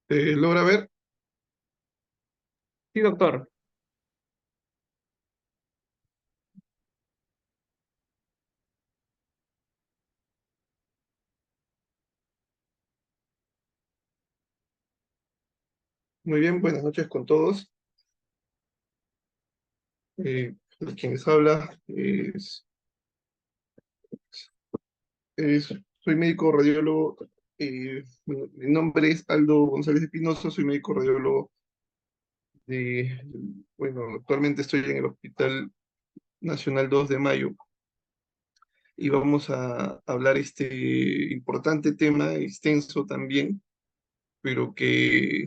¿Logra ver? Sí, doctor. Muy bien, buenas noches con todos. Quien les habla soy médico radiólogo. Bueno, mi nombre es Aldo González Espinosa, soy médico radiólogo de, bueno, actualmente estoy en el Hospital Nacional 2 de Mayo y vamos a hablar este importante tema, extenso también, pero que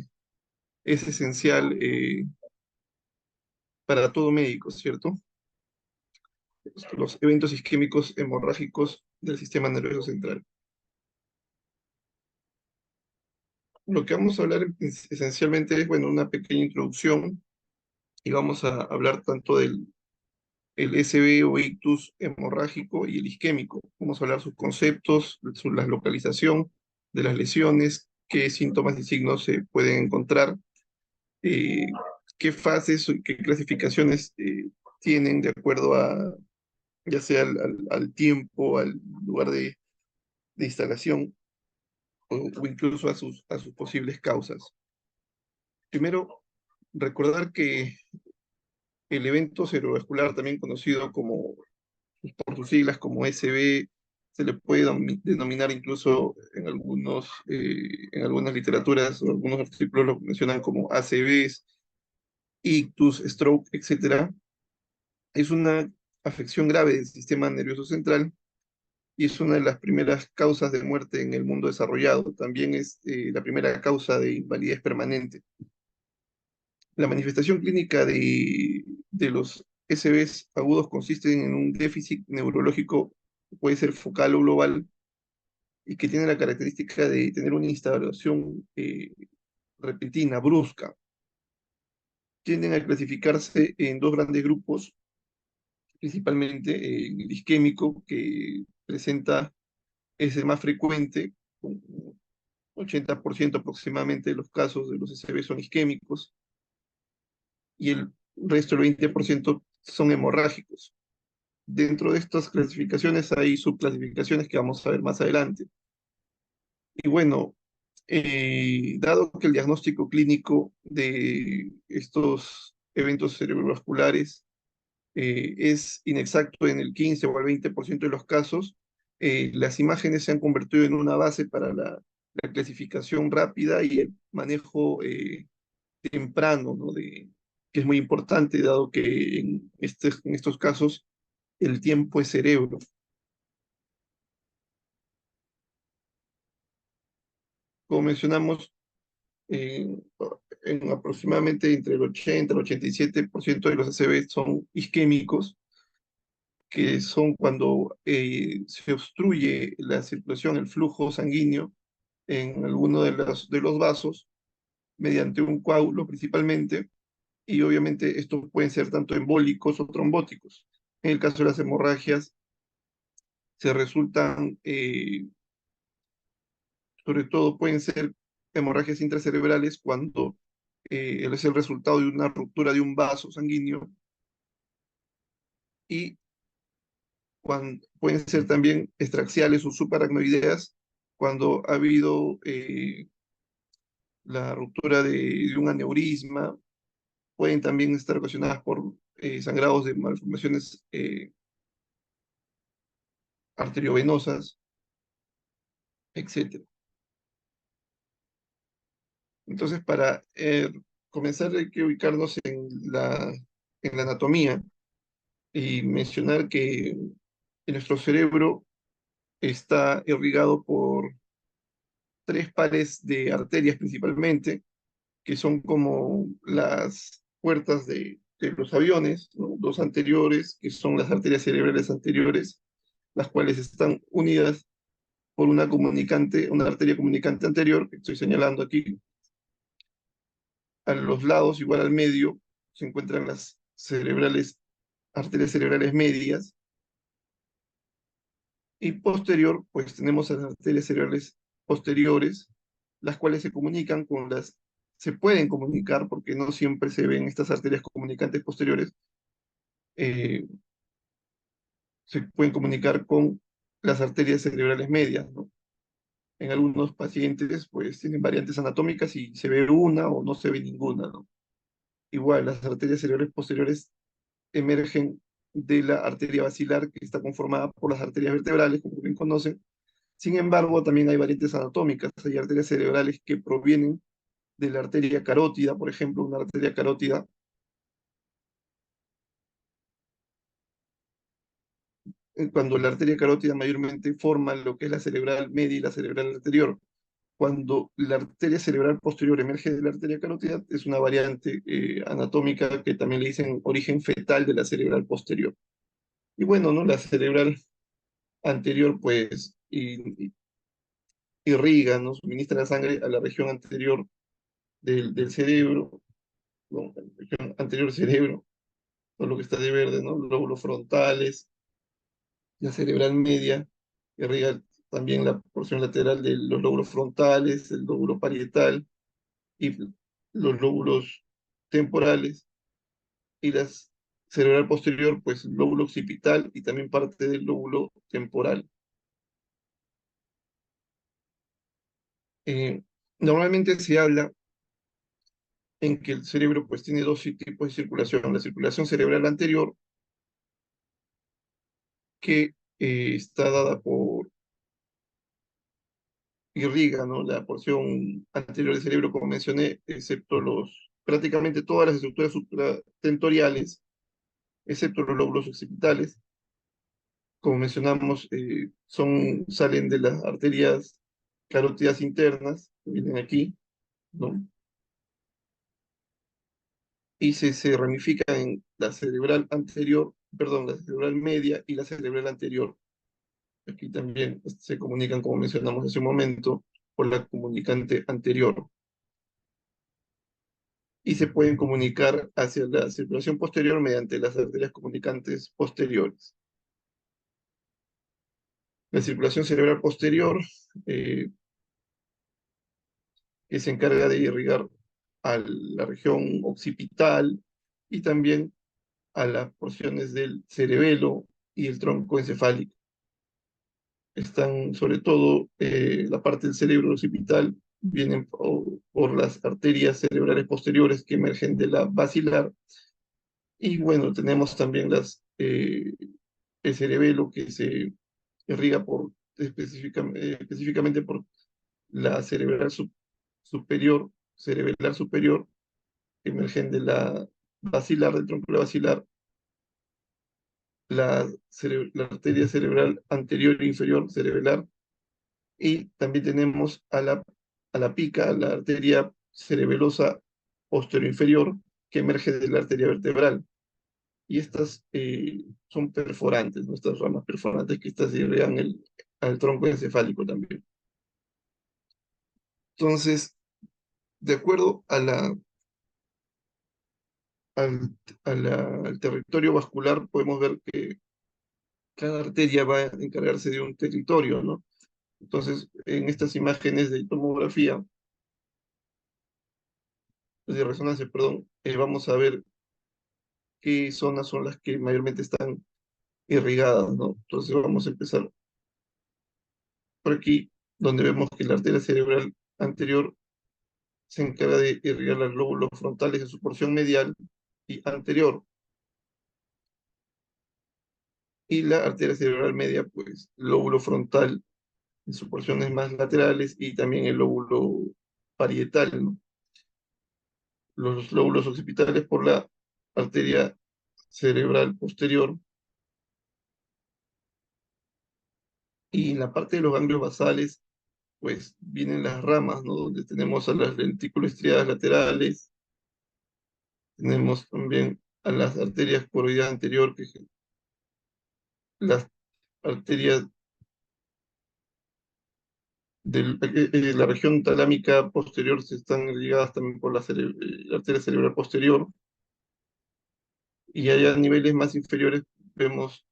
es esencial para todo médico, ¿cierto? Los eventos isquémicos hemorrágicos del sistema nervioso central. Lo que vamos a hablar esencialmente es, bueno, una pequeña introducción y vamos a hablar tanto del el SB o ictus hemorrágico y el isquémico. Vamos a hablar sus conceptos, la localización de las lesiones, qué síntomas y signos se pueden encontrar, eh, qué fases y qué clasificaciones tienen de acuerdo a, ya sea al tiempo, al lugar de instalación o incluso a sus posibles causas. Primero, recordar que el evento cerebrovascular, también conocido como, por sus siglas como SB, se le puede denominar incluso en algunas literaturas o algunos artículos lo mencionan como ACVs, ictus, stroke, etcétera. Es una afección grave del sistema nervioso central y es una de las primeras causas de muerte en el mundo desarrollado. También es la primera causa de invalidez permanente. La manifestación clínica de los SBs agudos consiste en un déficit neurológico, puede ser focal o global, y que tiene la característica de tener una instalación repentina, brusca. Tienden a clasificarse en dos grandes grupos, principalmente el isquémico, que presenta, es el más frecuente, con 80% aproximadamente de los casos de los SB son isquémicos, y el resto, el 20%, son hemorrágicos. Dentro de estas clasificaciones hay subclasificaciones que vamos a ver más adelante. Y bueno, dado que el diagnóstico clínico de estos eventos cerebrovasculares es inexacto en el 15 o el 20% de los casos, las imágenes se han convertido en una base para la clasificación rápida y el manejo temprano, ¿no? Que es muy importante, dado que en estos casos el tiempo es cerebro. Como mencionamos, eh, en aproximadamente entre el 80 y el 87% de los ACV son isquémicos, que son cuando se obstruye la circulación, el flujo sanguíneo en alguno de los vasos mediante un coágulo principalmente, y obviamente estos pueden ser tanto embólicos o trombóticos. En el caso de las hemorragias, se resultan, sobre todo pueden ser hemorragias intracerebrales cuando es el resultado de una ruptura de un vaso sanguíneo, y pueden ser también extraxiales o subaracnoideas cuando ha habido la ruptura de un aneurisma. Pueden también estar ocasionadas por sangrados de malformaciones arteriovenosas, etcétera. Entonces, para comenzar hay que ubicarnos en la anatomía y mencionar que nuestro cerebro está irrigado por tres pares de arterias principalmente, que son como las puertas de los aviones, ¿no? Dos anteriores, que son las arterias cerebrales anteriores, las cuales están unidas por una arteria comunicante anterior, que estoy señalando aquí. A los lados, igual al medio, se encuentran las arterias cerebrales medias, y posterior, pues tenemos las arterias cerebrales posteriores, las cuales se comunican con se pueden comunicar, porque no siempre se ven estas arterias comunicantes posteriores, eh, se pueden comunicar con las arterias cerebrales medias, ¿no? En algunos pacientes, pues, tienen variantes anatómicas y se ve una o no se ve ninguna, ¿no? Igual, las arterias cerebrales posteriores emergen de la arteria basilar, que está conformada por las arterias vertebrales, como bien conocen. Sin embargo, también hay variantes anatómicas. Hay arterias cerebrales que provienen de la arteria carótida, por ejemplo, una arteria carótida, cuando la arteria carótida mayormente forma lo que es la cerebral media y la cerebral anterior. Cuando la arteria cerebral posterior emerge de la arteria carótida, es una variante anatómica que también le dicen origen fetal de la cerebral posterior. Y bueno, ¿no? La cerebral anterior, pues, irriga, ¿no? Suministra la sangre a la región anterior del cerebro, ¿no? La región anterior cerebro, todo lo que está de verde, ¿no? Los lóbulos frontales, la cerebral media, irriga también la porción lateral de los lóbulos frontales, el lóbulo parietal y los lóbulos temporales, y la cerebral posterior, pues el lóbulo occipital y también parte del lóbulo temporal. Eh, Normalmente se habla en que el cerebro pues tiene dos tipos de circulación, la circulación cerebral anterior, que está dada por irriga, ¿no? La porción anterior del cerebro, como mencioné, excepto prácticamente todas las estructuras supratentoriales, excepto los lóbulos occipitales, como mencionamos, salen de las arterias carótidas internas, que vienen aquí, ¿no? Y se ramifican en la cerebral anterior, perdón, la cerebral media y la cerebral anterior. Aquí también se comunican, como mencionamos hace un momento, por la comunicante anterior. Y se pueden comunicar hacia la circulación posterior mediante las arterias comunicantes posteriores. La circulación cerebral posterior, eh, que se encarga de irrigar a la región occipital y también a las porciones del cerebelo y el tronco encefálico. Están sobre todo la parte del cerebro occipital, vienen por las arterias cerebrales posteriores que emergen de la basilar. Y bueno, tenemos también el cerebelo que se irriga específicamente por la cerebral superior, cerebelar superior, que emergen de la basilar, del tronco basilar, la arteria cerebral anterior e inferior cerebelar, y también tenemos a la pica, la arteria cerebelosa posterior-inferior, que emerge de la arteria vertebral. Y estas son perforantes, ¿no? Estas ramas perforantes que estas irrigan al tronco encefálico también. Entonces, de acuerdo al, al territorio vascular, podemos ver que cada arteria va a encargarse de un territorio, ¿no? Entonces, en estas imágenes de tomografía, de resonancia, perdón, vamos a ver qué zonas son las que mayormente están irrigadas, ¿no? Entonces, vamos a empezar por aquí, donde vemos que la arteria cerebral anterior se encarga de irrigar los lóbulos frontales en su porción medial y anterior, y la arteria cerebral media, pues, lóbulo frontal en sus porciones más laterales y también el lóbulo parietal, ¿no? Los lóbulos occipitales por la arteria cerebral posterior, y en la parte de los ganglios basales, pues vienen las ramas, ¿no? Donde tenemos a las lentículas estriadas laterales, tenemos también a las arterias coroideas anterior, las arterias de la región talámica posterior se están ligadas también por la arteria cerebral posterior, y allá a niveles más inferiores vemos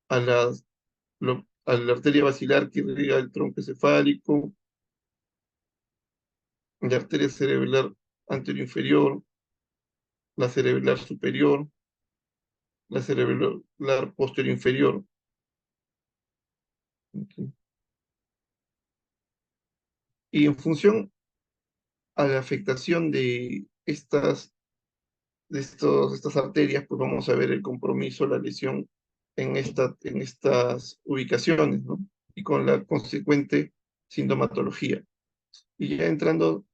a las a la arteria basilar que irriga el tronco encefálico, la arteria cerebral anterior inferior, la cerebral superior, la cerebral posterior inferior. Ok. Y en función a la afectación de estas arterias, pues vamos a ver el compromiso, la lesión en estas ubicaciones, ¿no? Y con la consecuente sintomatología. Y ya entrando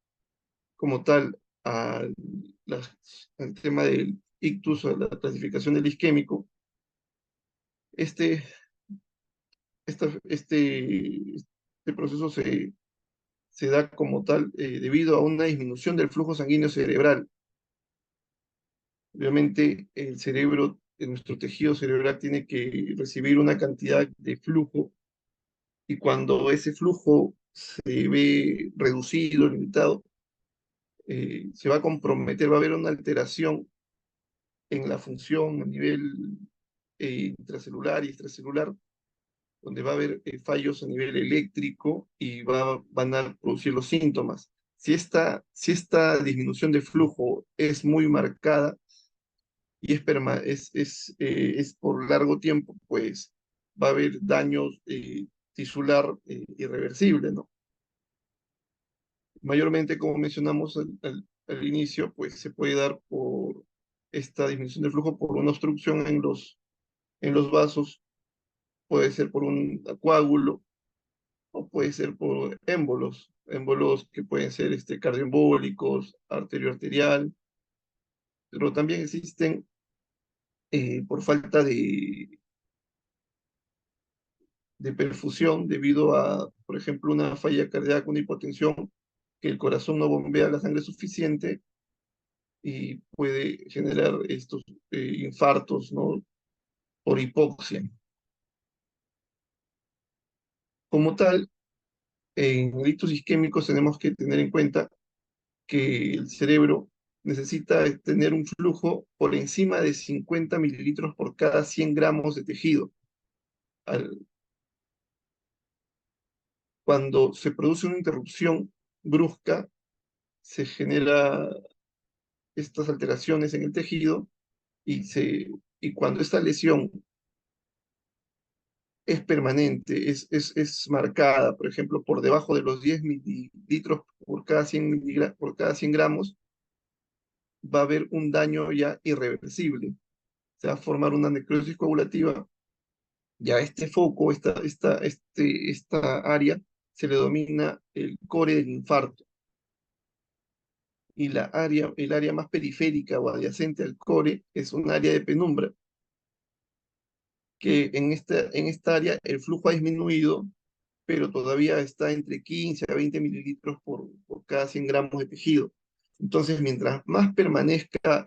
como tal al, al tema del ictus, a la clasificación del isquémico, este, este proceso se da como tal debido a una disminución del flujo sanguíneo cerebral. Obviamente, el cerebro, nuestro tejido cerebral tiene que recibir una cantidad de flujo y cuando ese flujo se ve reducido, limitado, se va a comprometer, va a haber una alteración en la función a nivel intracelular y extracelular, donde va a haber fallos a nivel eléctrico y van a producir los síntomas. Si esta disminución de flujo es muy marcada, y es por largo tiempo, pues va a haber daños tisular irreversible, ¿no? Mayormente, como mencionamos al inicio, pues se puede dar por esta disminución de flujo por una obstrucción en los vasos, puede ser por un coágulo o puede ser por émbolos que pueden ser cardioembólicos, arterioarterial, pero también existen por falta de perfusión debido a, por ejemplo, una falla cardíaca, una hipotensión, que el corazón no bombea la sangre suficiente y puede generar estos infartos, ¿no? Por hipoxia. Como tal, en delitos isquémicos tenemos que tener en cuenta que el cerebro necesita tener un flujo por encima de 50 mililitros por cada 100 gramos de tejido. Al- Cuando se produce una interrupción brusca, se genera estas alteraciones en el tejido y, y cuando esta lesión es permanente, es marcada, por ejemplo, por debajo de los 10 mililitros por cada 100 gramos, va a haber un daño ya irreversible. Se va a formar una necrosis coagulativa. Ya este foco, esta área, se le denomina el core del infarto. Y el área más periférica o adyacente al core es un área de penumbra, que en esta área el flujo ha disminuido, pero todavía está entre 15 a 20 mililitros por cada 100 gramos de tejido. Entonces, mientras más permanezca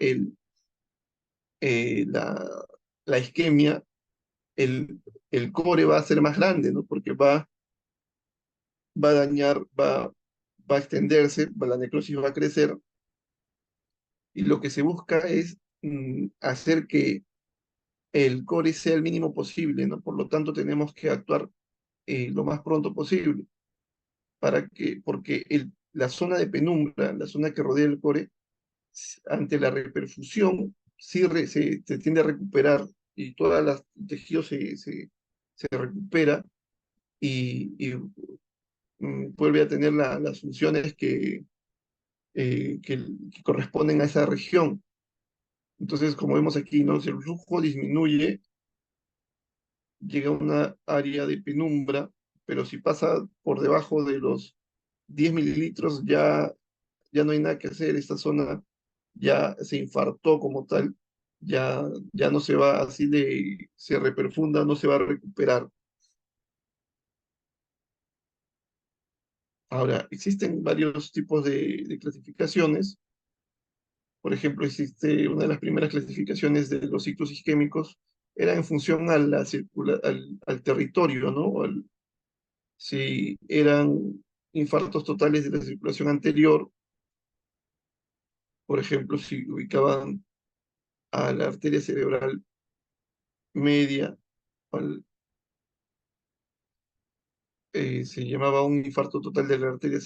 la, la isquemia, el core va a ser más grande, ¿no? Porque va a dañar, va a extenderse, la necrosis va a crecer, y lo que se busca es hacer que el core sea el mínimo posible, ¿no? Por lo tanto, tenemos que actuar lo más pronto posible, porque la zona de penumbra, la zona que rodea el core, ante la reperfusión, sí se tiende a recuperar y todo el tejido se recupera y vuelve a tener las funciones que corresponden a esa región. Entonces, como vemos aquí, ¿no? Si el flujo disminuye, llega a una área de penumbra, pero si pasa por debajo de los 10 mililitros, ya no hay nada que hacer. Esta zona ya se infartó como tal, ya no se va así se reperfunda, no se va a recuperar. Ahora, existen varios tipos de clasificaciones. Por ejemplo, existe una de las primeras clasificaciones de los ciclos isquémicos, era en función a al territorio, ¿no? Si eran infartos totales de la circulación anterior, por ejemplo, si ubicaban a la arteria cerebral media, al- se llamaba un infarto total de la arteria,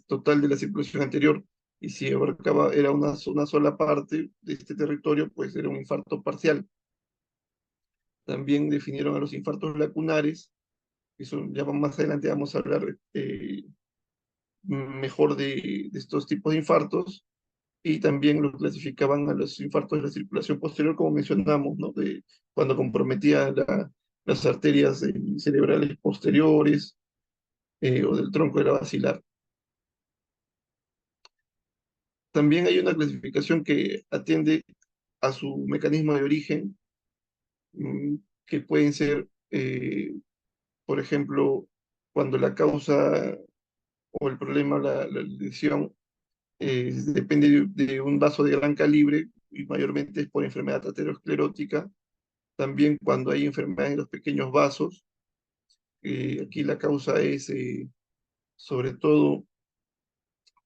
total de la circulación anterior, y si abarcaba, era una sola parte de este territorio, pues era un infarto parcial. También definieron a los infartos lacunares, eso ya más adelante vamos a hablar mejor de estos tipos de infartos, y también lo clasificaban a los infartos de la circulación posterior, como mencionamos, ¿no? Cuando comprometía las arterias cerebrales posteriores o del tronco de la basilar. También hay una clasificación que atiende a su mecanismo de origen, mm, que pueden ser, por ejemplo, cuando la causa o el problema, la lesión, depende de un vaso de gran calibre y mayormente es por enfermedad aterosclerótica. También cuando hay enfermedad en los pequeños vasos, aquí la causa es sobre todo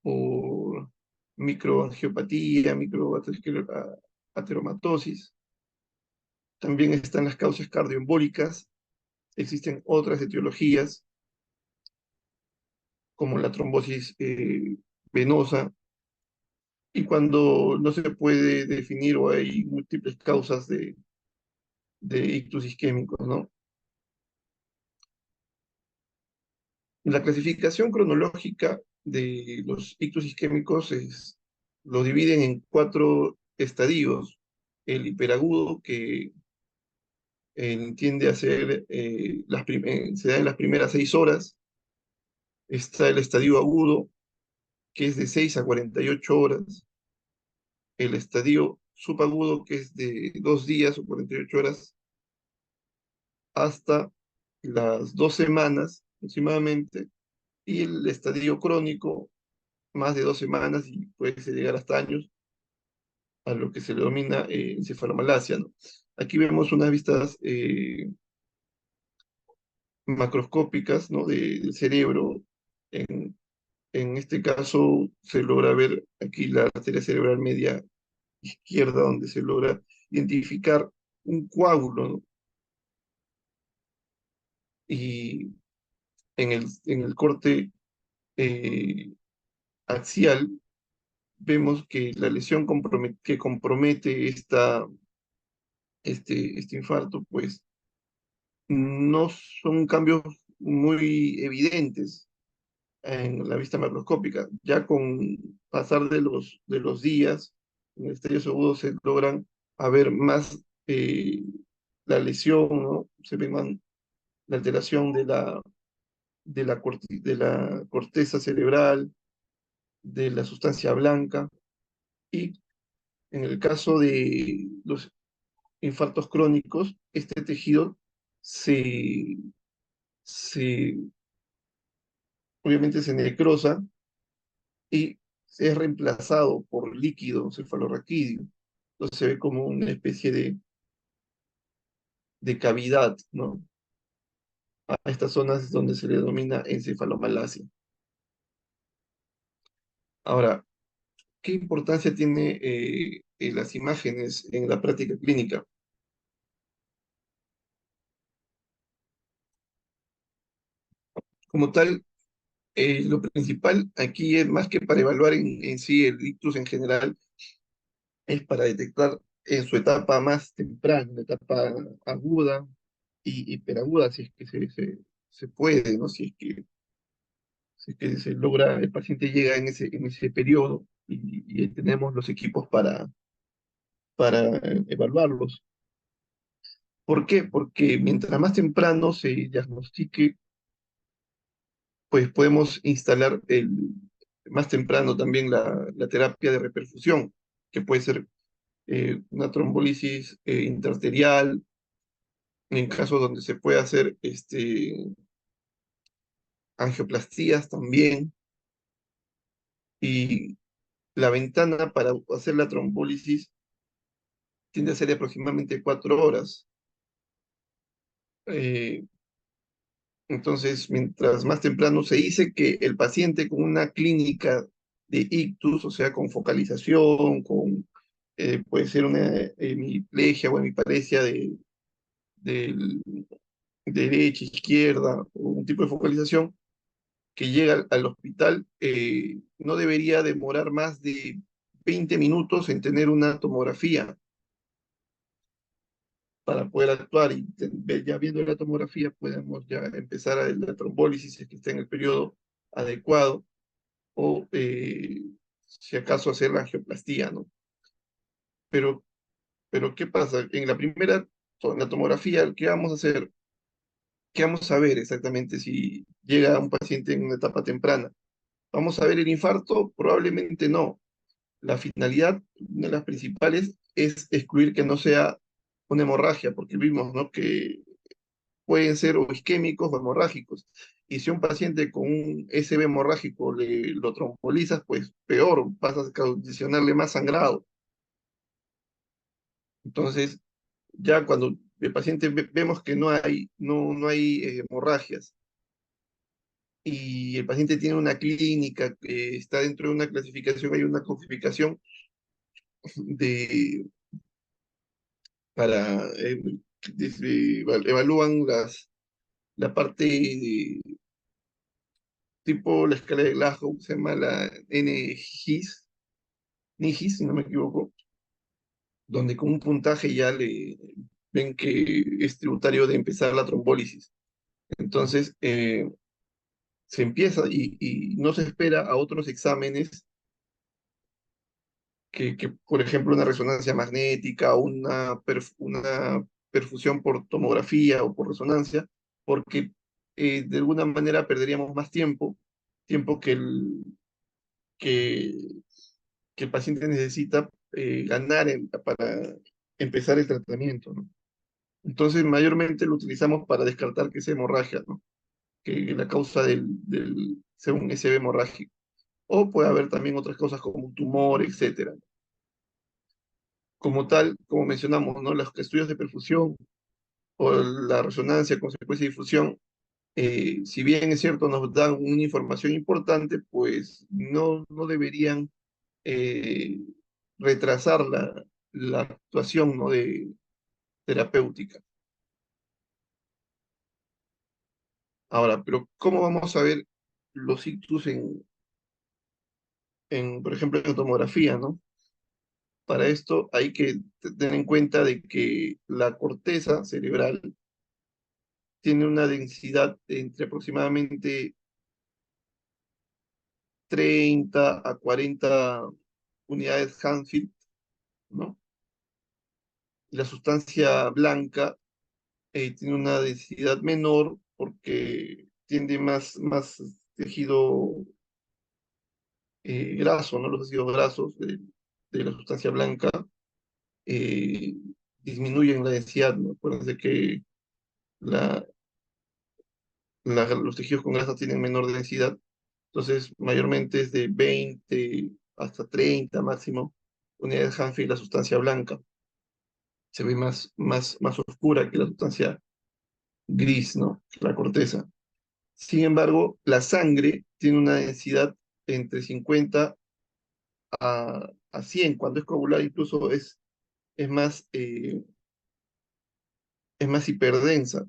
por microangiopatía, microateromatosis. También están las causas cardioembólicas. Existen otras etiologías como la trombosis venosa. Y cuando no se puede definir o hay múltiples causas de ictus isquémicos, ¿no? La clasificación cronológica de los ictus isquémicos lo dividen en cuatro estadios. El hiperagudo, que tiende a ser, se da en las primeras 6 horas. Está el estadio agudo, que es de 6 a 48 horas. El estadio subagudo, que es de 2 días o 48 horas hasta las 2 semanas aproximadamente. Y el estadio crónico, más de 2 semanas y puede llegar hasta años, a lo que se le denomina encefalomalacia, ¿no? Aquí vemos unas vistas macroscópicas, ¿no? Del cerebro. En, en este caso se logra ver aquí la arteria cerebral media izquierda, donde se logra identificar un coágulo, ¿no? Y en el corte eh, axial vemos que la lesión que compromete este infarto, pues no son cambios muy evidentes en la vista macroscópica. Ya con pasar de los días, en estadios agudos se logran a ver más la lesión, ¿no? Se ve más la alteración de la corteza cerebral, de la sustancia blanca, y en el caso de los infartos crónicos, este tejido se, se obviamente se necrosa y es reemplazado por líquido cefalorraquídeo. Entonces se ve como una especie de cavidad, ¿no? A estas zonas es donde se le denomina encefalomalacia. Ahora, ¿qué importancia tiene las imágenes en la práctica clínica? Como tal, lo principal aquí es más que para evaluar en sí el ictus en general, es para detectar en su etapa más temprana, la etapa aguda y hiperaguda, si es que se puede, ¿no? Si es que se logra, el paciente llega en ese periodo y tenemos los equipos para evaluarlos. ¿Por qué? Porque mientras más temprano se diagnostique, pues podemos instalar más temprano también la terapia de reperfusión, que puede ser una trombólisis intraarterial, en casos donde se puede hacer angioplastías también, y la ventana para hacer la trombólisis tiende a ser de aproximadamente 4 horas. Eh, entonces, mientras más temprano se dice que el paciente con una clínica de ictus, o sea, con focalización, puede ser una hemiplegia o hemiparesia del derecha, izquierda, o un tipo de focalización, que llega al hospital, no debería demorar más de 20 minutos en tener una tomografía para poder actuar y ya viendo la tomografía podemos ya empezar a la trombólisis si es que está en el periodo adecuado o si acaso hacer la angioplastía, ¿no? Pero, pero ¿qué pasa? En la primera, en la tomografía, ¿qué vamos a hacer? ¿Qué vamos a ver exactamente si llega un paciente en una etapa temprana? ¿Vamos a ver el infarto? Probablemente no. La finalidad, una de las principales, es excluir que no sea una hemorragia, porque vimos, ¿no?, que pueden ser o isquémicos o hemorrágicos. Y si un paciente con un SB hemorrágico lo trombolizas, pues peor, vas a condicionarle más sangrado. Entonces, ya cuando el paciente vemos que no hay hemorragias y el paciente tiene una clínica, está dentro de una clasificación, hay una clasificación de, para, evalúan la parte tipo la escala de Glasgow, se llama la NGIS, NIGIS, si no me equivoco, donde con un puntaje ya le ven que es tributario de empezar la trombólisis. Entonces, se empieza y no se espera a otros exámenes por ejemplo, una resonancia magnética, una perfusión por tomografía o por resonancia, porque de alguna manera perderíamos más tiempo, tiempo que, que el paciente necesita ganar para empezar el tratamiento, ¿no? Entonces, mayormente lo utilizamos para descartar que sea hemorragia, ¿no? Que la causa sea un SB hemorrágico. O puede haber también otras cosas como un tumor, etcétera. Como tal, como mencionamos, ¿no? Los estudios de perfusión o la resonancia con secuencia de difusión, si bien es cierto, nos dan una información importante, pues no deberían eh, retrasar la actuación, ¿no?, de terapéutica. Ahora, pero ¿cómo vamos a ver los ictus por ejemplo, en tomografía, ¿no? Para esto hay que tener en cuenta de que la corteza cerebral tiene una densidad entre aproximadamente 30 a 40 unidades Hansfield, ¿no? Y la sustancia blanca tiene una densidad menor porque tiene más tejido graso, ¿no? Los ácidos grasos de la sustancia blanca eh, disminuyen la densidad, ¿no? Acuérdense que la, los tejidos con grasa tienen menor densidad, entonces mayormente es de 20 hasta 30 máximo unidades Hanfield la sustancia blanca. Se ve más oscura que la sustancia gris, ¿no? La corteza. Sin embargo, la sangre tiene una densidad entre 50 a 100. Cuando es coagulada incluso es más, eh, es más hiperdensa.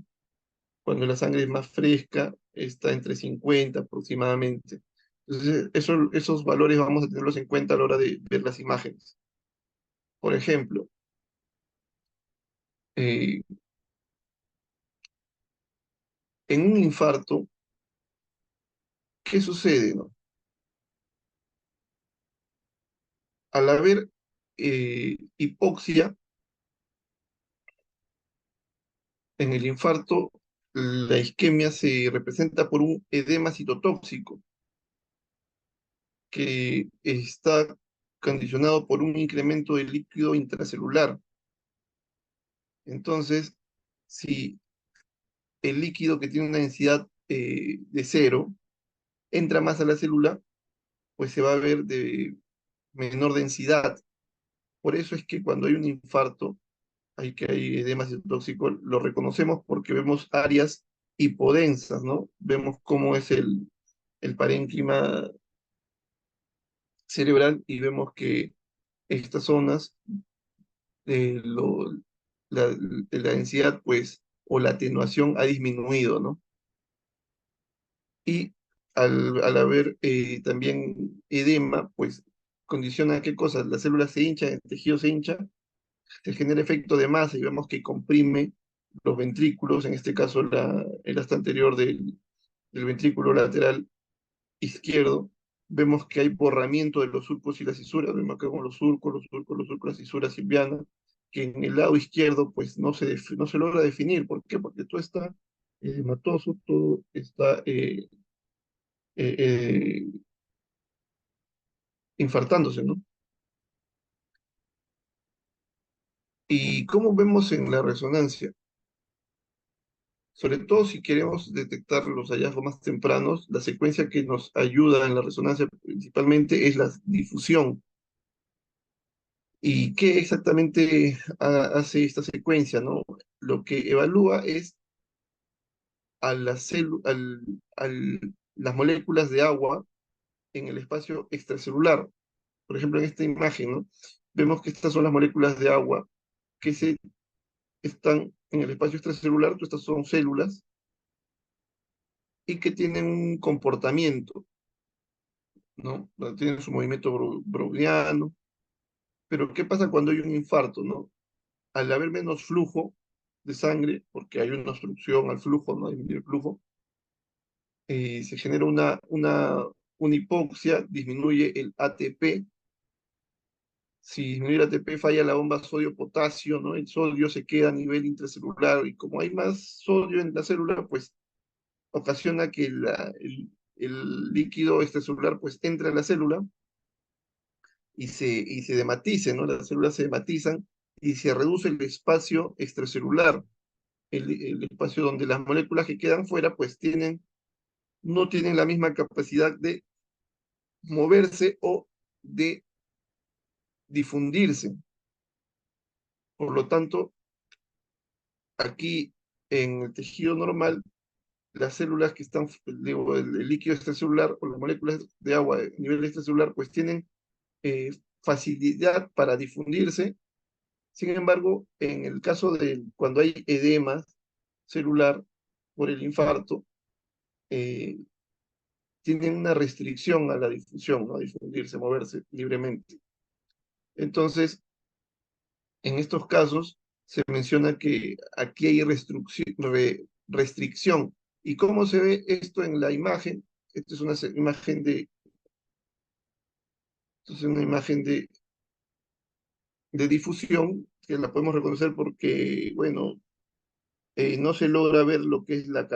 Cuando la sangre es más fresca, está entre 50 aproximadamente. Entonces, esos valores vamos a tenerlos en cuenta a la hora de ver las imágenes. Por ejemplo, eh, en un infarto, ¿qué sucede, no? Al haber hipoxia en el infarto, la isquemia se representa por un edema citotóxico que está condicionado por un incremento del líquido intracelular. Entonces, si el líquido que tiene una densidad de cero entra más a la célula, pues se va a ver de menor densidad. Por eso es que cuando hay un infarto, hay edema citotóxico, lo reconocemos porque vemos áreas hipodensas, ¿no? Vemos cómo es el parénquima cerebral y vemos que estas zonas, de la densidad, pues, o la atenuación ha disminuido, ¿no? Y al haber también edema, pues condiciona qué cosas, las células se hinchan, el tejido se hincha, se genera efecto de masa y vemos que comprime los ventrículos, en este caso el asta anterior del ventrículo lateral izquierdo, vemos que hay borramiento de los surcos y las cisuras, vemos que con los surcos, las cisuras silvianas, que en el lado izquierdo pues no se logra definir. ¿Por qué? Porque todo está hematoso, todo está eh, eh, infartándose, ¿no? ¿Y cómo vemos en la resonancia? Sobre todo si queremos detectar los hallazgos más tempranos, la secuencia que nos ayuda en la resonancia principalmente es la difusión. ¿Y qué exactamente hace esta secuencia, no? Lo que evalúa es a las moléculas de agua en el espacio extracelular. Por ejemplo, en esta imagen, ¿no? Vemos que estas son las moléculas de agua que están en el espacio extracelular, todas estas son células, y que tienen un comportamiento, ¿no? Tienen su movimiento browniano, pero ¿qué pasa cuando hay un infarto, ¿no? Al haber menos flujo de sangre, porque hay una obstrucción al flujo, no hay el flujo, se genera una hipoxia, disminuye el ATP. Si disminuye el ATP, falla la bomba sodio-potasio, ¿no? El sodio se queda a nivel intracelular y como hay más sodio en la célula, pues ocasiona que el líquido extracelular pues entre a la célula y se dematice, ¿no? Las células se dematizan y se reduce el espacio extracelular, el espacio donde las moléculas que quedan fuera pues no tienen la misma capacidad de moverse o de difundirse. Por lo tanto, aquí en el tejido normal, las células que están, digo, el líquido extracelular o las moléculas de agua a nivel extracelular, pues tienen facilidad para difundirse. Sin embargo, en el caso de cuando hay edema celular por el infarto, eh, tienen una restricción a la difusión, ¿no? A difundirse, moverse libremente. Entonces, en estos casos se menciona que aquí hay restricción. ¿Y cómo se ve esto en la imagen? Esta es una imagen de difusión que la podemos reconocer porque, bueno, no se logra ver lo que es la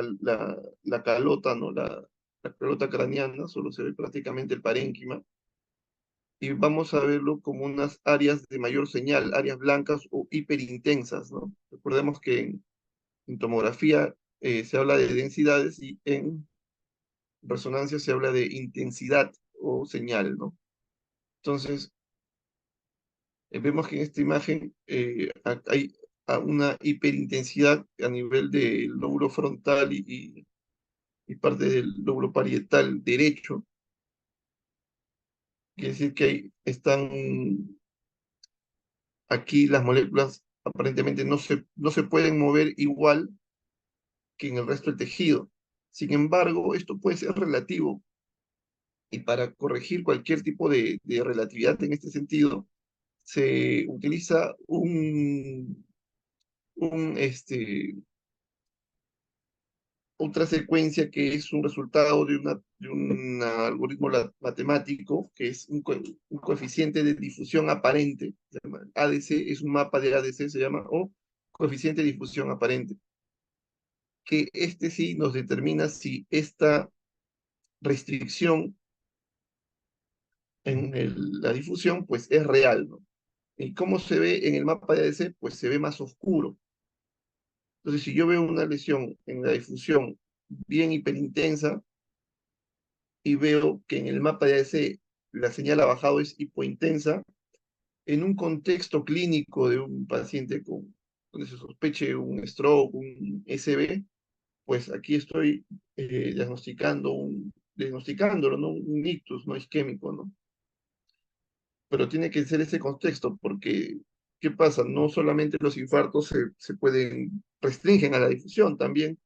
calota, ¿no? La calota craneana, solo se ve prácticamente el parénquima. Y vamos a verlo como unas áreas de mayor señal, áreas blancas o hiperintensas, ¿no? Recordemos que en tomografía se habla de densidades y en resonancia se habla de intensidad o señal, ¿no? Entonces, vemos que en esta imagen hay una hiperintensidad a nivel del lóbulo frontal y parte del lóbulo parietal derecho. Quiere decir que están aquí las moléculas aparentemente no se pueden mover igual que en el resto del tejido. Sin embargo, esto puede ser relativo y para corregir cualquier tipo de relatividad en este sentido, se utiliza otra secuencia que es un resultado de un algoritmo matemático, que es un coeficiente de difusión aparente, se llama ADC, es un mapa de ADC, se llama, o coeficiente de difusión aparente, que este sí nos determina si esta restricción en la difusión, pues es real, ¿no? ¿Y cómo se ve en el mapa de ADC? Pues se ve más oscuro. Entonces, si yo veo una lesión en la difusión bien hiperintensa y veo que en el mapa de ADC la señal ha bajado es hipointensa, en un contexto clínico de un paciente donde se sospeche un stroke, un SB, pues aquí estoy diagnosticándolo, ¿no? Un ictus no isquémico, ¿no? Pero tiene que ser ese contexto, porque ¿qué pasa? No solamente los infartos se pueden, restringen a la difusión, también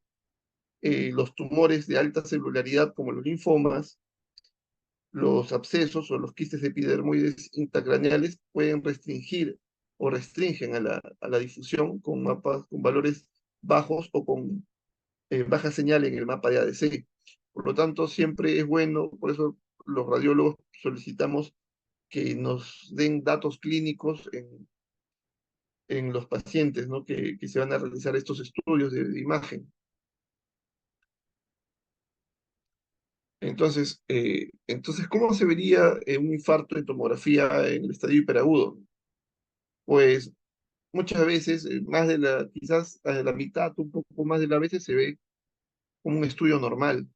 los tumores de alta celularidad como los linfomas, los abscesos o los quistes epidermoides intracraneales pueden restringir o restringen a la difusión con mapas, con valores bajos o con baja señal en el mapa de ADC. Por lo tanto, siempre es bueno, por eso los radiólogos solicitamos que nos den datos clínicos en los pacientes, ¿no? Que se van a realizar estos estudios de imagen. Entonces, ¿cómo se vería un infarto en tomografía en el estadio hiperagudo? Pues muchas veces, más de quizás a la mitad, un poco más de las veces se ve como un estudio normal,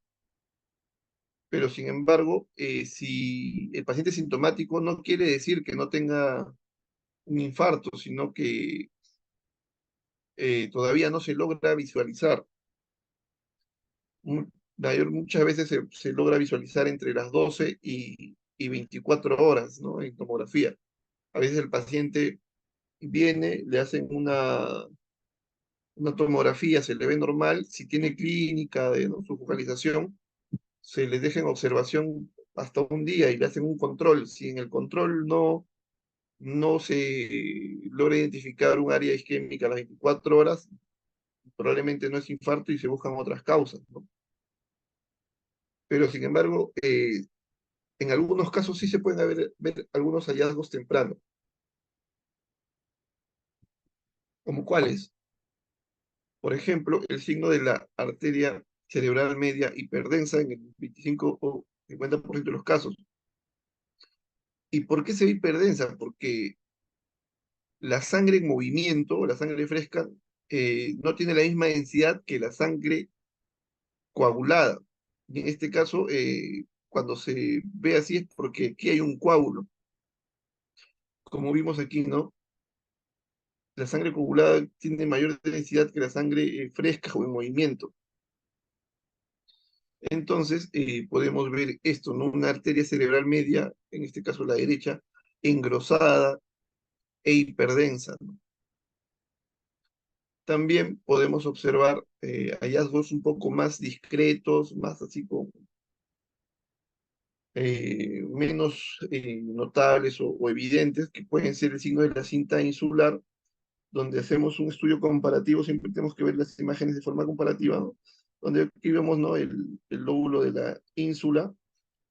pero sin embargo, si el paciente es sintomático, no quiere decir que no tenga un infarto, sino que todavía no se logra visualizar. Mu- Muchas veces se logra visualizar entre las 12 y 24 horas, ¿no? En tomografía. A veces el paciente viene, le hacen una tomografía, se le ve normal, si tiene clínica de, ¿no? su focalización, se le deja en observación hasta un día y le hacen un control. Si en el control no se logra identificar un área isquémica a las 24 horas, probablemente no es infarto y se buscan otras causas, ¿no? Pero sin embargo, en algunos casos sí se pueden ver algunos hallazgos tempranos, como cuáles. Por ejemplo, el signo de la arteria cerebral media hiperdensa en el 25 o 50% de los casos. ¿Y por qué se ve hiperdensa? Porque la sangre en movimiento, la sangre fresca, no tiene la misma densidad que la sangre coagulada. Y en este caso, cuando se ve así es porque aquí hay un coágulo. Como vimos aquí, ¿no? La sangre coagulada tiene mayor densidad que la sangre fresca o en movimiento. Entonces, podemos ver esto, ¿no? Una arteria cerebral media, en este caso la derecha, engrosada e hiperdensa, ¿no? También podemos observar hallazgos un poco más discretos, más así con menos notables o evidentes, que pueden ser el signo de la cinta insular, donde hacemos un estudio comparativo, siempre tenemos que ver las imágenes de forma comparativa, ¿no? Donde aquí vemos, ¿no? El lóbulo de la ínsula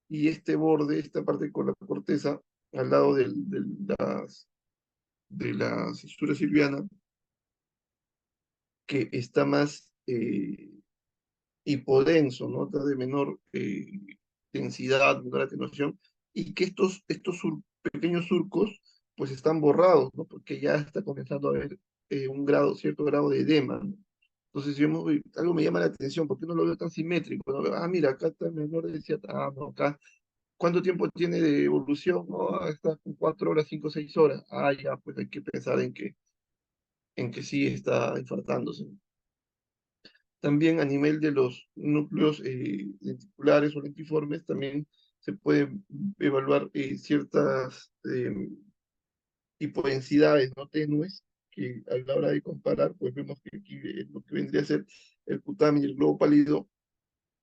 y este borde, esta parte con la corteza, al lado de la cintura silviana, que está más hipodenso, ¿no? Está de menor densidad, menor atenuación, y que estos pequeños surcos pues están borrados, ¿no? Porque ya está comenzando a haber cierto grado de edema, ¿no? Entonces, si vemos, uy, algo me llama la atención, ¿por qué no lo veo tan simétrico? ¿No? Ah, mira, acá está menor densidad, ah, no, acá. ¿Cuánto tiempo tiene de evolución? No, está con 4 horas, 5, 6 horas. Ah, ya, pues hay que pensar en que sí está infartándose. También a nivel de los núcleos lenticulares o lentiformes, también se puede evaluar ciertas hipodensidades no tenues, que a la hora de comparar, pues vemos que aquí lo que vendría a ser el putamen y el globo pálido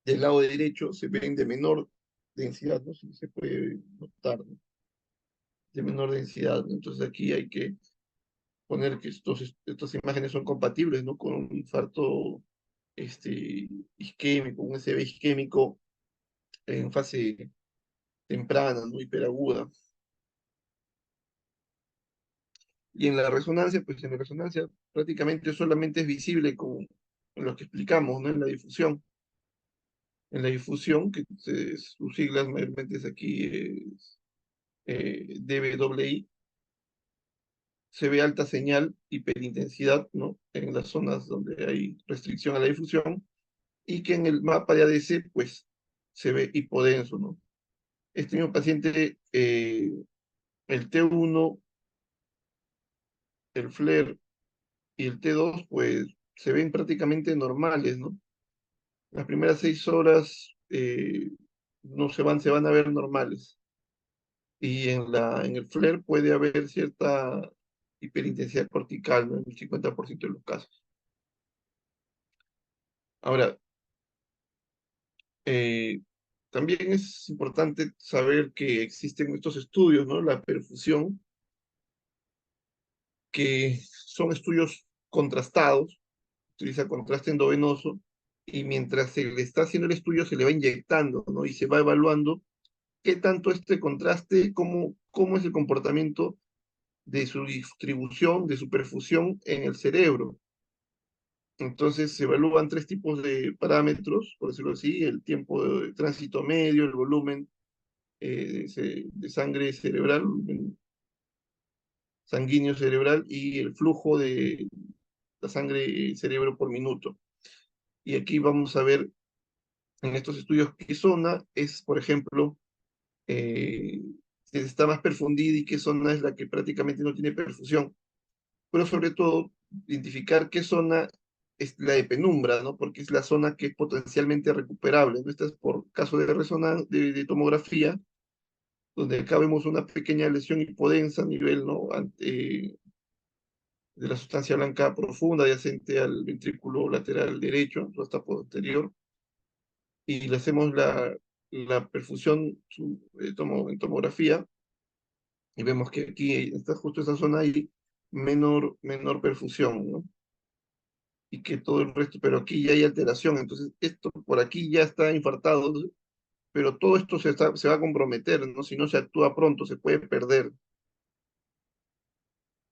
del lado derecho se ven de menor densidad, ¿no? Si se puede notar, ¿no? De menor densidad, ¿no? Entonces aquí hay que poner que estas imágenes son compatibles, ¿no? Con un infarto isquémico, un SB isquémico en fase temprana, ¿no? Hiperaguda. Y en la resonancia, pues en la resonancia prácticamente solamente es visible con en lo que explicamos, ¿no? En la difusión. En la difusión, sus siglas mayormente es aquí DBII, se ve alta señal, hiperintensidad, ¿no? En las zonas donde hay restricción a la difusión, y que en el mapa de ADC, pues, se ve hipodenso, ¿no? Este mismo paciente, el T1, el FLAIR y el T2, pues, se ven prácticamente normales, ¿no? Las primeras 6 horas no se van a ver normales. Y en el FLAIR puede haber cierta hiperintensidad cortical, ¿no? En el 50% de los casos. Ahora, eh, también es importante saber que existen estos estudios, ¿no? La perfusión, que son estudios contrastados, utiliza contraste endovenoso, y mientras se le está haciendo el estudio se le va inyectando, ¿no? Y se va evaluando qué tanto este contraste, cómo es el comportamiento de su distribución, de su perfusión en el cerebro. Entonces se evalúan tres tipos de parámetros, por decirlo así: el tiempo de tránsito medio, el volumen de sangre cerebral, sanguíneo cerebral, y el flujo de la sangre cerebro por minuto. Y aquí vamos a ver en estos estudios qué zona es, por ejemplo, eh, si está más perfundida y qué zona es la que prácticamente no tiene perfusión. Pero sobre todo, identificar qué zona es la de penumbra, ¿no? Porque es la zona que es potencialmente recuperable, ¿no? Esta es por caso de resonancia, de tomografía, donde acá vemos una pequeña lesión hipodensa a nivel, ¿no? De la sustancia blanca profunda adyacente al ventrículo lateral derecho, hasta posterior, y le hacemos la perfusión en tomografía, y vemos que aquí está justo esa zona ahí, menor perfusión, ¿no? Y que todo el resto, pero aquí ya hay alteración, entonces esto por aquí ya está infartado, ¿no? Pero todo esto se va a comprometer, ¿no? Si no se actúa pronto, se puede perder.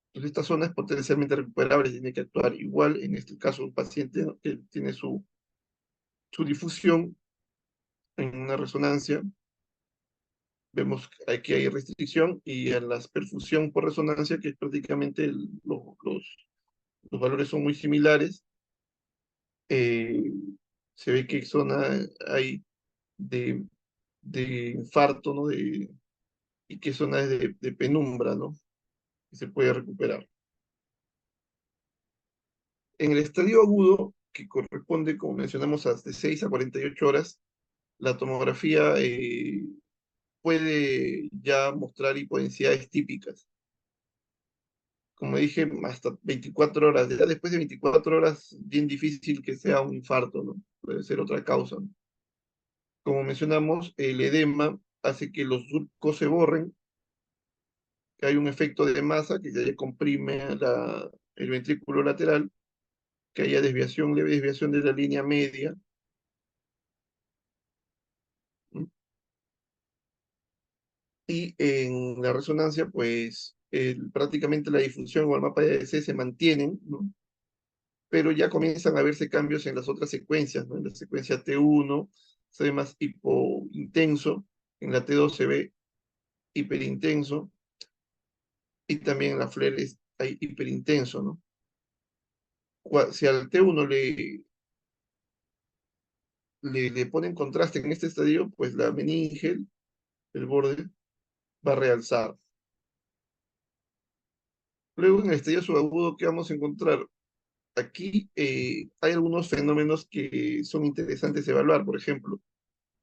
Entonces esta zona es potencialmente recuperable y tiene que actuar igual, en este caso un paciente, ¿no? Que tiene su difusión en una resonancia, vemos que aquí hay restricción, y en la perfusión por resonancia, que es prácticamente los valores son muy similares, eh, se ve qué zona hay de, de infarto, ¿no? Y qué zona es de penumbra, ¿no? Que se puede recuperar. En el estadio agudo, que corresponde, como mencionamos, de 6 a 48 horas, la tomografía puede ya mostrar hipodensidades típicas. Como dije, hasta 24 horas. Ya después de 24 horas, bien difícil que sea un infarto, ¿no? Puede ser otra causa, ¿no? Como mencionamos, el edema hace que los surcos se borren, que hay un efecto de masa que ya comprime el ventrículo lateral, que haya desviación, leve desviación de la línea media, ¿no? Y en la resonancia, pues prácticamente la difusión o el mapa de ADC se mantienen, ¿no? Pero ya comienzan a verse cambios en las otras secuencias, ¿no? En la secuencia T1 se ve más hipointenso, en la T2 se ve hiperintenso, y también en la FLAIR hay hiperintenso, ¿no? Si al T1 le ponen contraste en este estadio, pues la meninge, el borde, va a realzar. Luego, en el estadio subagudo, ¿qué vamos a encontrar? Aquí hay algunos fenómenos que son interesantes de evaluar. Por ejemplo,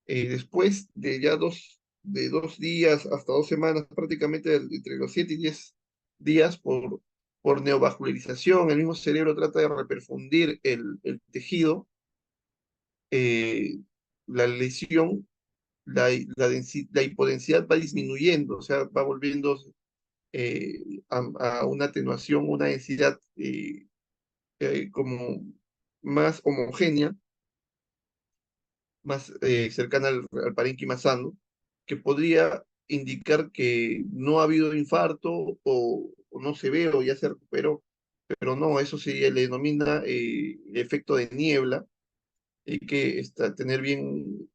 después de ya de 2 días hasta 2 semanas, prácticamente entre los 7 y 10 días, por neovascularización, el mismo cerebro trata de reperfundir el tejido, eh, la lesión, la hipodensidad va disminuyendo, o sea, va volviendo eh, a una atenuación, una densidad como más homogénea, más cercana al parénquima sano, que podría indicar que no ha habido infarto, o no se ve o ya se recuperó, pero no, eso se le denomina efecto de niebla. Hay que tener bien,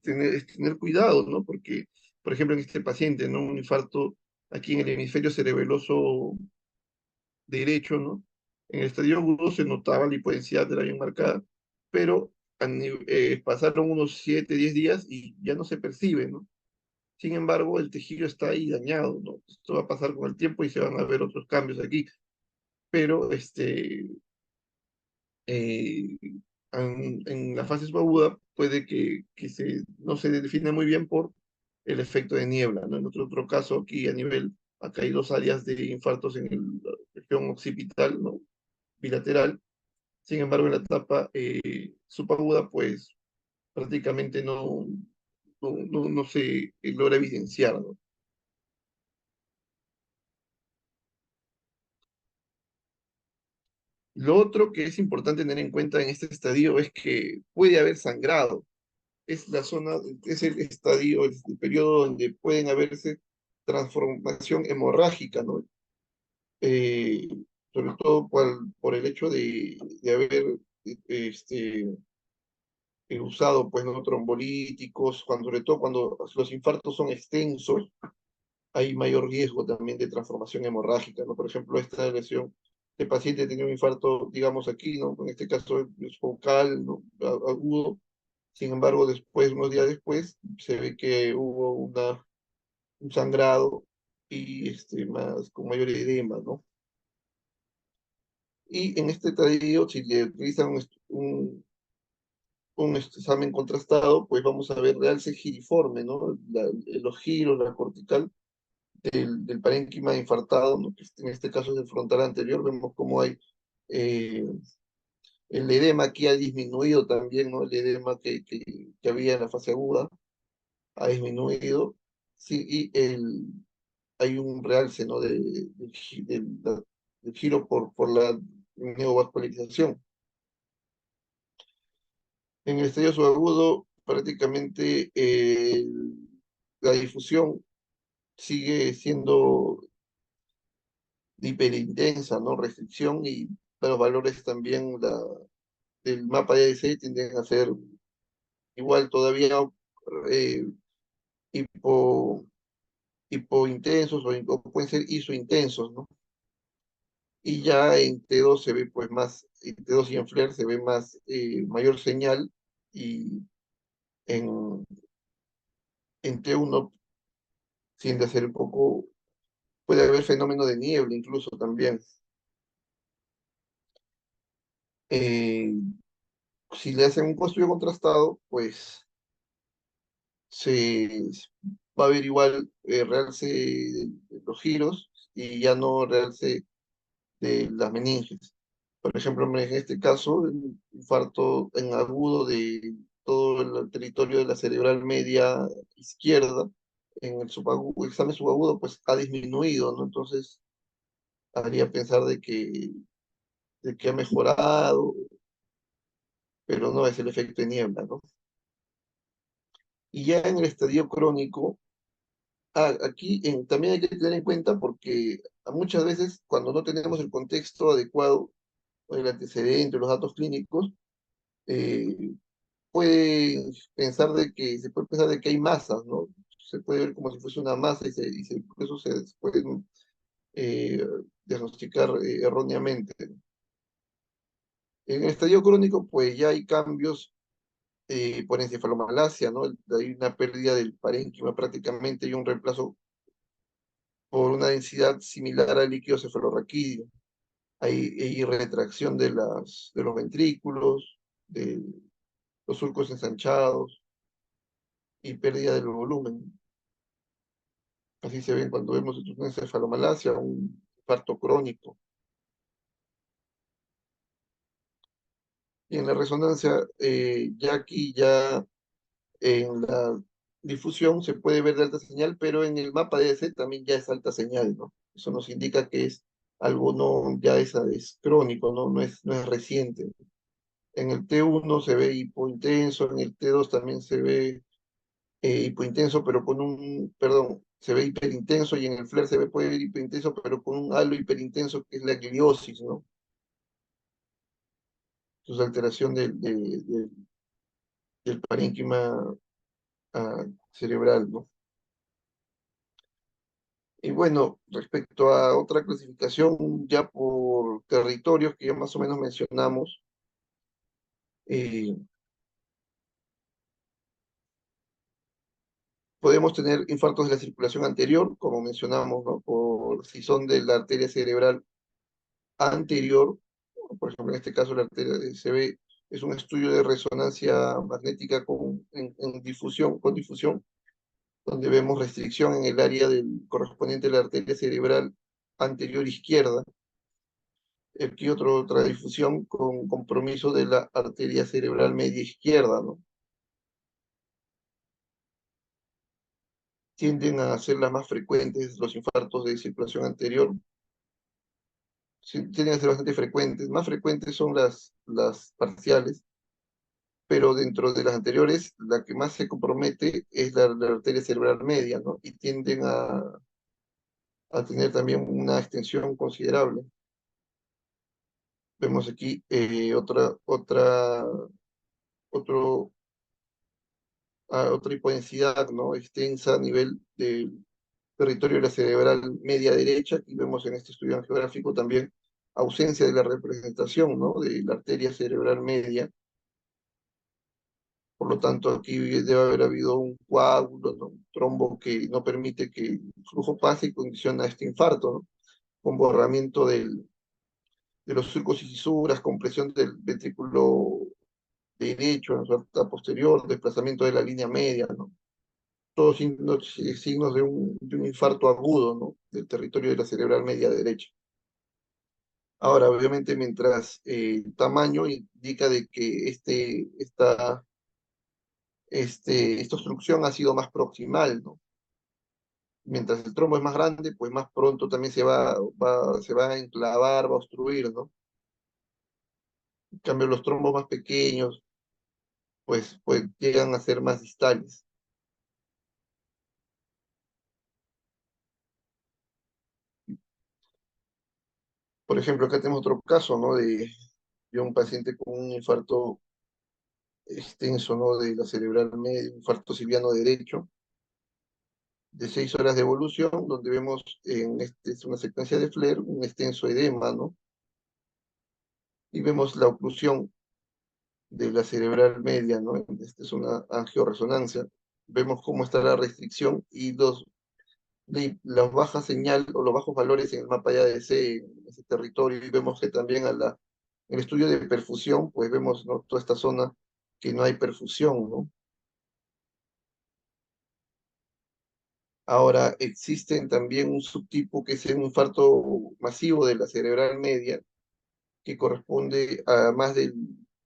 tener cuidado, ¿no? Porque, por ejemplo, en este paciente, ¿no? Un infarto aquí en el hemisferio cerebeloso derecho, ¿no? En el estadio agudo se notaba la hipodensidad de la bien marcada, pero pasaron unos 7, 10 días y ya no se percibe, ¿no? Sin embargo, el tejido está ahí dañado, ¿no? Esto va a pasar con el tiempo y se van a ver otros cambios aquí, pero eh, en la fase subaguda puede que no se define muy bien por el efecto de niebla, ¿no? En otro caso, aquí a nivel, acá hay dos áreas de infartos región occipital, ¿no? Bilateral. Sin embargo, en la etapa subaguda, pues prácticamente no se logra evidenciar, ¿no? Lo otro que es importante tener en cuenta en este estadio es que puede haber sangrado. Es la zona, es el estadio, el periodo donde pueden haberse transformación hemorrágica, ¿no? Eh, Sobre todo por el hecho de haber este, usado, pues, ¿no? Trombolíticos, sobre todo cuando los infartos son extensos, hay mayor riesgo también de transformación hemorrágica, ¿no? Por ejemplo, esta lesión, de paciente tenía un infarto, digamos aquí, ¿no? En este caso es focal, ¿no? Agudo. Sin embargo, después, unos días después, se ve que hubo un sangrado y con mayor edema, ¿no? Y en este estadio, si le utilizan un examen contrastado, pues vamos a ver realce giriforme, ¿no? Los giros, la cortical del parénquima infartado, ¿no? Que en este caso es el frontal anterior, vemos cómo hay eh, el edema aquí ha disminuido también, ¿no? El edema que había en la fase aguda ha disminuido, sí, y hay un realce, ¿no? Del giro por la neovascularización. En el estadio subagudo, prácticamente la difusión sigue siendo hiperintensa, ¿no? Restricción y los valores también del mapa de ADC tienden a ser igual todavía eh, hipo, hipointensos o pueden ser isointensos, ¿no? Y ya en T2 se ve pues más, en T2 y en FLAIR se ve más, mayor señal y en, en T1 tiende a ser un poco, puede haber fenómeno de niebla incluso también. Eh, si le hacen un estudio contrastado, pues se va a ver igual realce de los giros y ya no realce de las meninges. Por ejemplo, en este caso, el infarto en agudo de todo el territorio de la cerebral media izquierda, en el examen subagudo, pues ha disminuido, ¿no? Entonces, haría pensar de que ha mejorado, pero no es el efecto de niebla, ¿no? Y ya en el estadio crónico, aquí también hay que tener en cuenta porque muchas veces cuando no tenemos el contexto adecuado, o el antecedente, los datos clínicos, eh, se puede pensar de que hay masas, ¿no? Se puede ver como si fuese una masa por eso se puede eh, diagnosticar erróneamente. En el estadio crónico, pues ya hay cambios por encefalomalacia, ¿no? Hay una pérdida del parénquima prácticamente y un reemplazo por una densidad similar al líquido cefalorraquídeo. Hay retracción de los ventrículos, de los surcos ensanchados y pérdida del volumen. Así se ven cuando vemos una encefalomalacia, un infarto crónico. Y en la resonancia, ya aquí, ya en la difusión se puede ver de alta señal, pero en el mapa de EC también ya es alta señal, ¿no? Eso nos indica que es algo no, ya es crónico, ¿no? No es reciente. En el T1 se ve hipointenso, en el T2 también se ve hipointenso, pero perdón, se ve hiperintenso y en el FLAIR puede ver hiperintenso, pero con un halo hiperintenso que es la gliosis, ¿no? Entonces, alteración del parénquima cerebral, ¿no? Y bueno, respecto a otra clasificación ya por territorios que ya más o menos mencionamos, eh, podemos tener infartos de la circulación anterior, como mencionamos, ¿no? Si son de la arteria cerebral anterior, por ejemplo, en este caso la arteria se ve, es un estudio de resonancia magnética con difusión, donde vemos restricción en el área correspondiente a la arteria cerebral anterior izquierda, Aquí otra difusión con compromiso de la arteria cerebral media izquierda, ¿no? Tienden a ser las más frecuentes los infartos de circulación anterior, sí, tienden a ser bastante frecuentes. Más frecuentes son las parciales, pero dentro de las anteriores, la que más se compromete es la arteria cerebral media, ¿no? Y tienden a tener también una extensión considerable. Vemos aquí otro, otra hipodensidad, ¿no? Extensa a nivel del territorio de la cerebral media derecha, y vemos en este estudio geográfico también ausencia de la representación, ¿no? De la arteria cerebral media. Por lo tanto, aquí debe haber habido un coágulo, ¿no? Un trombo que no permite que el flujo pase y condiciona este infarto, ¿no? Con borramiento de los surcos y fisuras, compresión del ventrículo derecho en su alta posterior, desplazamiento de la línea media, ¿no? Todos signos de un infarto agudo, ¿no? Del territorio de la cerebral media derecha. Ahora, obviamente, mientras el tamaño indica de que esta obstrucción ha sido más proximal, ¿no? Mientras el trombo es más grande, pues más pronto también se va a enclavar, va a obstruir, ¿no? En cambio, los trombos más pequeños, pues llegan a ser más distales. Por ejemplo, acá tenemos otro caso, ¿no? De un paciente con un infarto extenso, ¿no? De la cerebral media, un infarto siliano derecho, de 6 horas de evolución, donde vemos es una secuencia de Flair, un extenso edema, ¿no? Y vemos la oclusión de la cerebral media, ¿no? Esta es una angioresonancia. Vemos cómo está la restricción y las bajas señal o los bajos valores en el mapa ya de ese territorio, y vemos que también en el estudio de perfusión, pues vemos, ¿no? Toda esta zona que no hay perfusión, ¿no? Ahora, existen también un subtipo que es un infarto masivo de la cerebral media, que corresponde a más de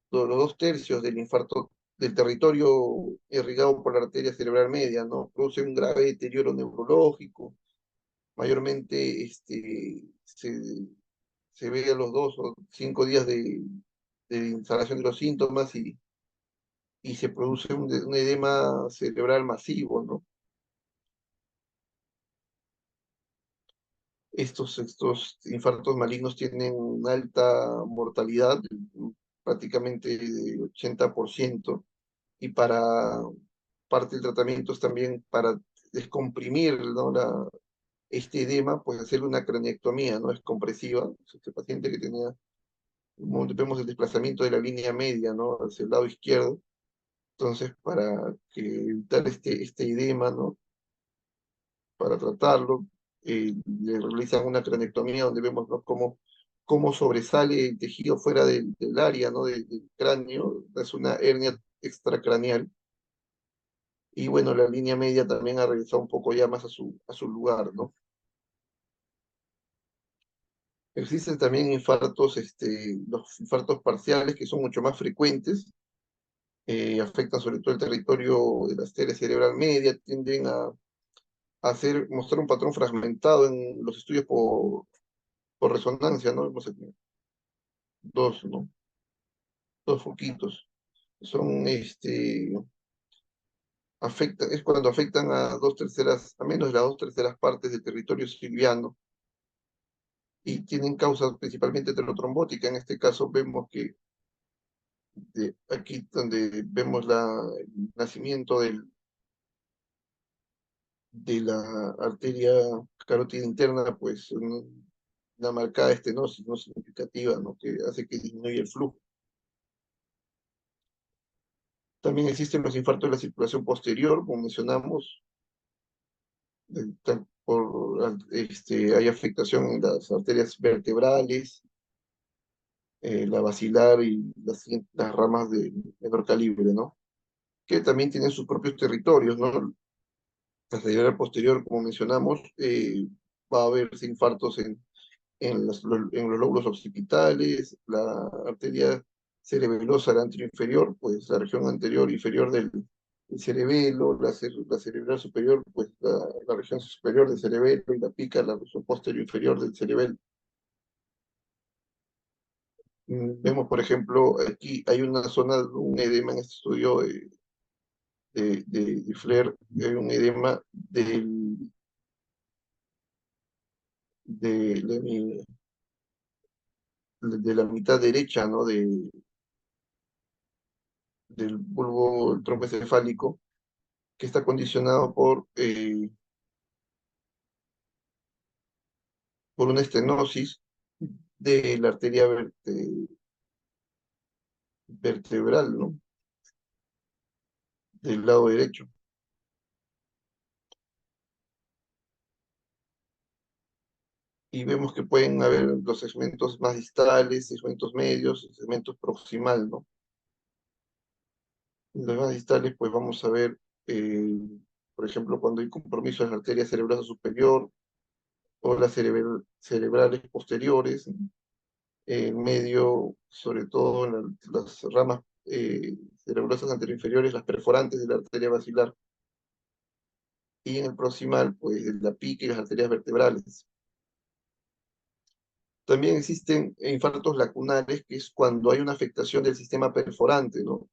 los 2/3 del infarto del territorio irrigado por la arteria cerebral media, ¿no? Produce un grave deterioro neurológico, mayormente se ve a los 2 o 5 días de instalación de los síntomas, y se produce un edema cerebral masivo, ¿no? Estos infartos malignos tienen una alta mortalidad, prácticamente de 80%, y para parte del tratamiento es también para descomprimir, ¿no? Este edema, pues hacerle una craneectomía, ¿no? Es compresiva. Este paciente que tenía, como vemos, el desplazamiento de la línea media, ¿no? Hacia el lado izquierdo. Entonces, para que evitar este edema, ¿no? Para tratarlo, le realizan una cranectomía donde vemos, ¿no? cómo sobresale el tejido fuera del área, ¿no? Del cráneo. Es una hernia extracraneal. Y bueno, la línea media también ha regresado un poco ya más a su lugar, ¿no? Existen también infartos, los infartos parciales, que son mucho más frecuentes, afectan sobre todo el territorio de la arteria cerebral media, tienden mostrar un patrón fragmentado en los estudios por resonancia, ¿no? Vemos aquí dos, ¿no? Dos foquitos. Son, es cuando afectan a menos de las 2/3 partes del territorio silviano, y tienen causa principalmente heterotrombótica. En este caso vemos que aquí donde vemos el nacimiento de la arteria carótida interna, pues una marcada estenosis no significativa, ¿no? Que hace que disminuya el flujo. También existen los infartos de la circulación posterior, como mencionamos, hay afectación en las arterias vertebrales, la basilar y las ramas de menor calibre, ¿no? Que también tienen sus propios territorios, ¿no? La cerebral posterior, como mencionamos, va a haber infartos en los lóbulos occipitales, la arteria cerebelosa, la anterior inferior, pues la región anterior inferior del cerebelo, la cerebral superior, pues la región superior del cerebelo, y la pica, la región posterior inferior del cerebelo. Vemos, por ejemplo, aquí hay una zona, un edema en este estudio de Flair, hay un edema de, la de la mitad derecha, ¿no? Del bulbo el tronco encefálico, que está condicionado por una estenosis de la arteria vertebral, ¿no? Del lado derecho. Y vemos que pueden haber los segmentos más distales, segmentos medios, segmentos proximal, ¿no? En los más distales, pues vamos a ver, eh, por ejemplo, cuando hay compromiso en la arteria cerebrosa superior o las cerebrales posteriores, en medio, sobre todo en las ramas cerebrosas anteroinferiores, las perforantes de la arteria basilar, y en el proximal, pues la pica y las arterias vertebrales. También existen infartos lacunares, que es cuando hay una afectación del sistema perforante, ¿no?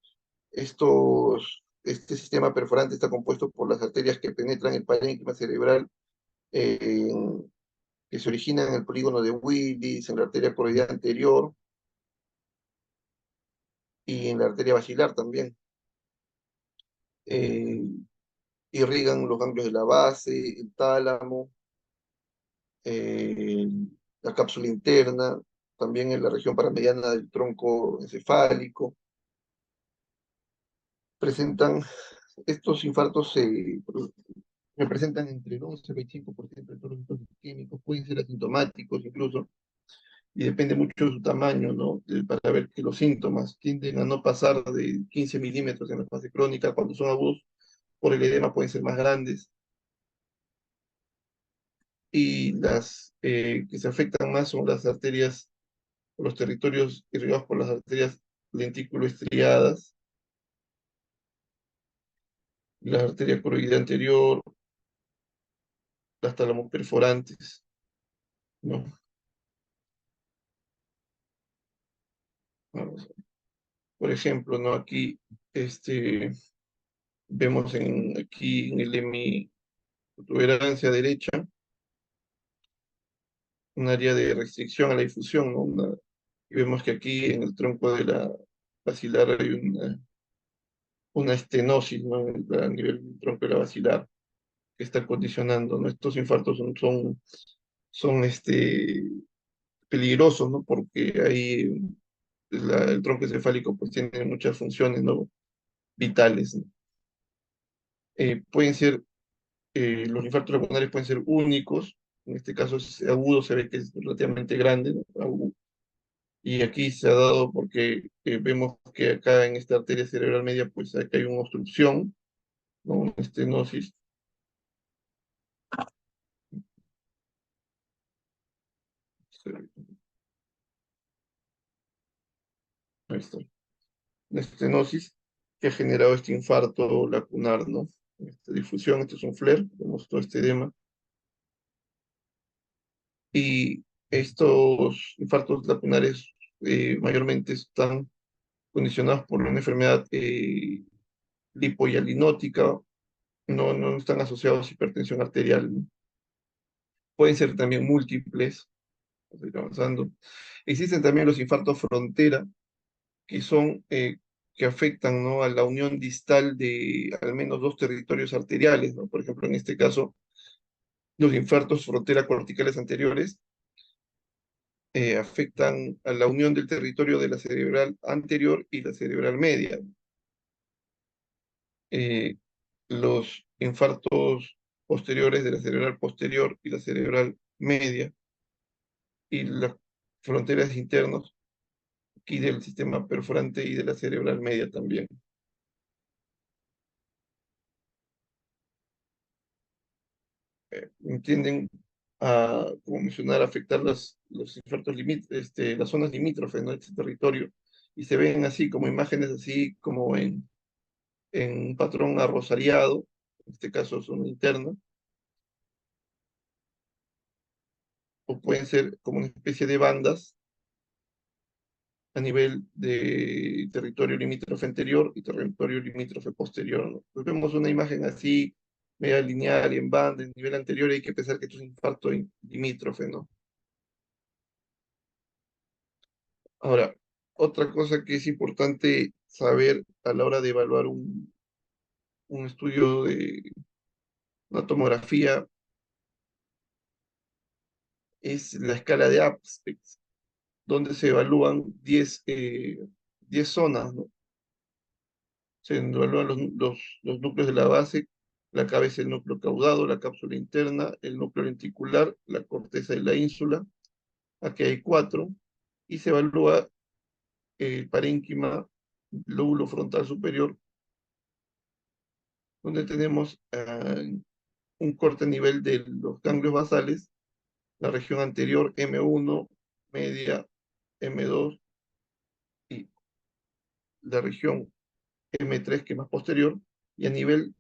Este sistema perforante está compuesto por las arterias que penetran el parénquima cerebral, eh, que se originan en el polígono de Willis, en la arteria coroidea anterior y en la arteria basilar también. Eh, Irrigan los ganglios de la base, el tálamo, eh, la cápsula interna, también en la región paramediana del tronco encefálico. Presentan, estos infartos representan entre el 11 y el 25% de todos los infartos isquémicos, pueden ser asintomáticos incluso, y depende mucho de su tamaño, ¿no? Para ver que los síntomas tienden a no pasar de 15 milímetros en la fase crónica. Cuando son agudos por el edema pueden ser más grandes, y las que se afectan más son las arterias, los territorios irrigados por las arterias lentículo-estriadas, la arteria coroidea anterior, las tálamos perforantes, ¿no? Vamos a ver. Por ejemplo, ¿no? Aquí vemos aquí en el protuberancia derecha un área de restricción a la difusión, ¿no? Y vemos que aquí en el tronco de la basilar hay una estenosis, ¿no? A nivel del tronco de la basilar, que está condicionando, ¿no? Estos infartos son peligrosos, ¿no? Porque ahí el tronco encefálico pues tiene muchas funciones, ¿no? Vitales, ¿no? Pueden ser, los infartos lacunares pueden ser únicos, en este caso es agudo, se ve que es relativamente grande, ¿no? Y aquí se ha dado porque vemos que acá en esta arteria cerebral media pues acá hay una obstrucción, ¿no? Una estenosis. Ahí está. Una estenosis que ha generado este infarto lacunar, ¿no? Esta difusión, este es un flare, vemos todo este edema. Y estos infartos lacunares mayormente están condicionados por una enfermedad lipohialinótica, no están asociados a hipertensión arterial, ¿no? Pueden ser también múltiples, vamos a ir avanzando. Existen también los infartos frontera, que son, que afectan, ¿no? A la unión distal de al menos dos territorios arteriales, ¿no? Por ejemplo, en este caso, los infartos frontera corticales anteriores afectan a la unión del territorio de la cerebral anterior y la cerebral media. Eh, los infartos posteriores de la cerebral posterior y la cerebral media, y las fronteras internas aquí del sistema perforante y de la cerebral media también. ¿Entienden? como mencionar, afectar los infartos las zonas limítrofes, ¿no? de este territorio, y se ven así como imágenes así como en un patrón arrosariado, en este caso zona interna, o pueden ser como una especie de bandas a nivel de territorio limítrofe anterior y territorio limítrofe posterior, ¿no? Pues vemos una imagen así, media lineal y en banda, en nivel anterior, hay que pensar que esto es un infarto limítrofe, ¿no? Ahora, otra cosa que es importante saber a la hora de evaluar un estudio de una tomografía es la escala de Aspects, donde se evalúan 10 zonas, ¿no? Se evalúan los núcleos de la base, la cabeza, el núcleo caudado, la cápsula interna, el núcleo lenticular, la corteza y la ínsula. Aquí hay 4. Y se evalúa el parénquima, lóbulo frontal superior, donde tenemos un corte a nivel de los ganglios basales, la región anterior M1, media M2 y la región M3, que es más posterior, y a nivel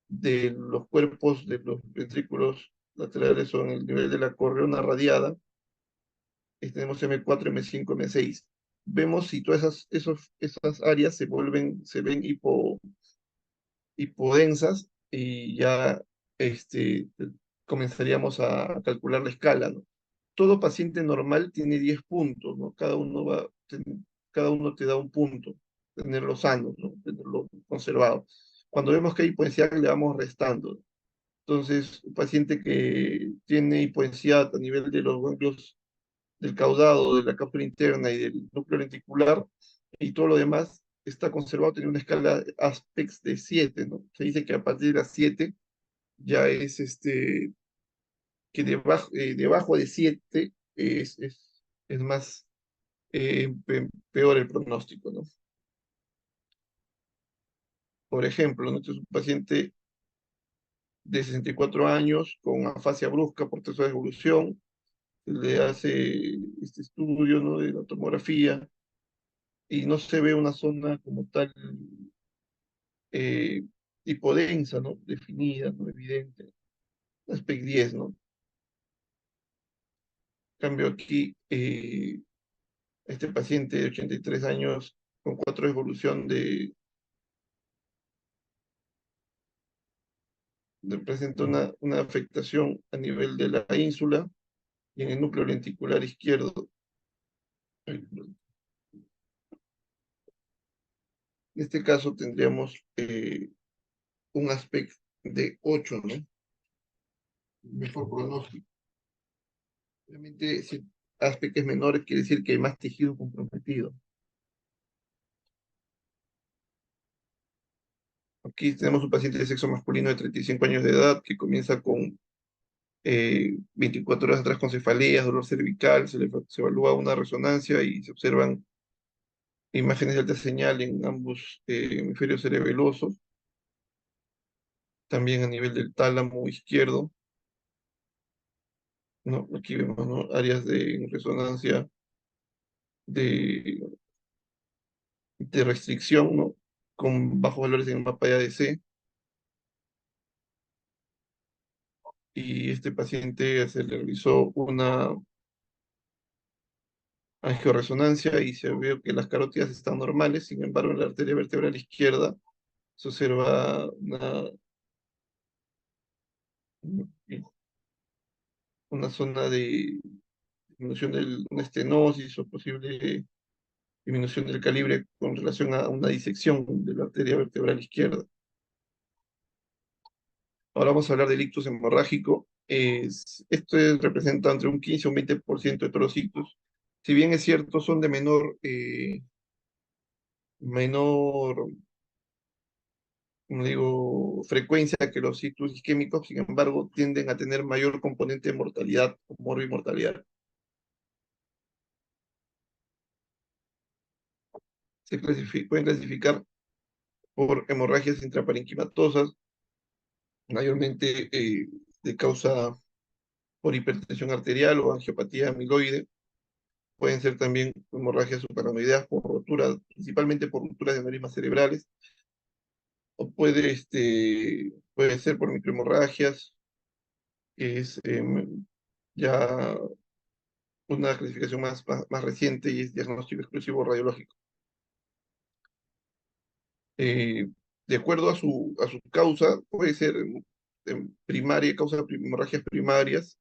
de los cuerpos de los ventrículos laterales son el nivel de la correona radiada, tenemos M4, M5, M6. Vemos si todas esas áreas se ven hipodensas y ya este, comenzaríamos a calcular la escala, ¿no? Todo paciente normal tiene 10 puntos, ¿no? Cada uno te da un punto, tenerlo sano, ¿no? Tenerlo conservado. Cuando vemos que hay hipodensidad, le vamos restando. Entonces, un paciente que tiene hipodensidad a nivel de los ganglios del caudado, de la cápsula interna y del núcleo lenticular, y todo lo demás está conservado, tiene una escala Aspects de 7, ¿no? Se dice que a partir de las 7 ya es que debajo de 7 es más peor el pronóstico, ¿no? Por ejemplo, ¿no? Este es un paciente de 64 años con afasia brusca por tercera evolución, se le hace este estudio, ¿no? de la tomografía y no se ve una zona como tal eh, hipodensa, ¿no? Definida, ¿no? Evidente. Aspect 10, ¿no? En cambio aquí, este paciente de 83 años con 4 de evolución presenta una afectación a nivel de la ínsula y en el núcleo lenticular izquierdo. En este caso tendríamos un aspecto de 8, ¿no? Mejor pronóstico. Obviamente, si aspectos menores quiere decir que hay más tejido comprometido. Aquí tenemos un paciente de sexo masculino de 35 años de edad que comienza con 24 horas atrás con cefaleas, dolor cervical, se evalúa una resonancia y se observan imágenes de alta señal en ambos hemisferios cerebelosos, también a nivel del tálamo izquierdo, ¿no? Aquí vemos, ¿no? áreas de resonancia de, de restricción, ¿no? Con bajos valores en el mapa de ADC, y este paciente se le realizó una angioresonancia y se vio que las carótidas están normales, sin embargo en la arteria vertebral izquierda se observa una zona de disminución de una estenosis o posible disminución del calibre con relación a una disección de la arteria vertebral izquierda. Ahora vamos a hablar del ictus hemorrágico. Representa entre un 15 y un 20% de todos los ictus. Si bien es cierto, son de menor, como digo, frecuencia que los ictus isquémicos, sin embargo, tienden a tener mayor componente de mortalidad o morbimortalidad. Pueden clasificar por hemorragias intraparenquimatosas, mayormente de causa por hipertensión arterial o angiopatía amiloide. Pueden ser también hemorragias subaracnoideas por rotura, principalmente por rupturas de aneurismas cerebrales, o puede ser por microhemorragias, que es ya una clasificación más reciente y es diagnóstico exclusivo radiológico. Eh, de acuerdo a su causa, puede ser primaria, causa de hemorragias primarias,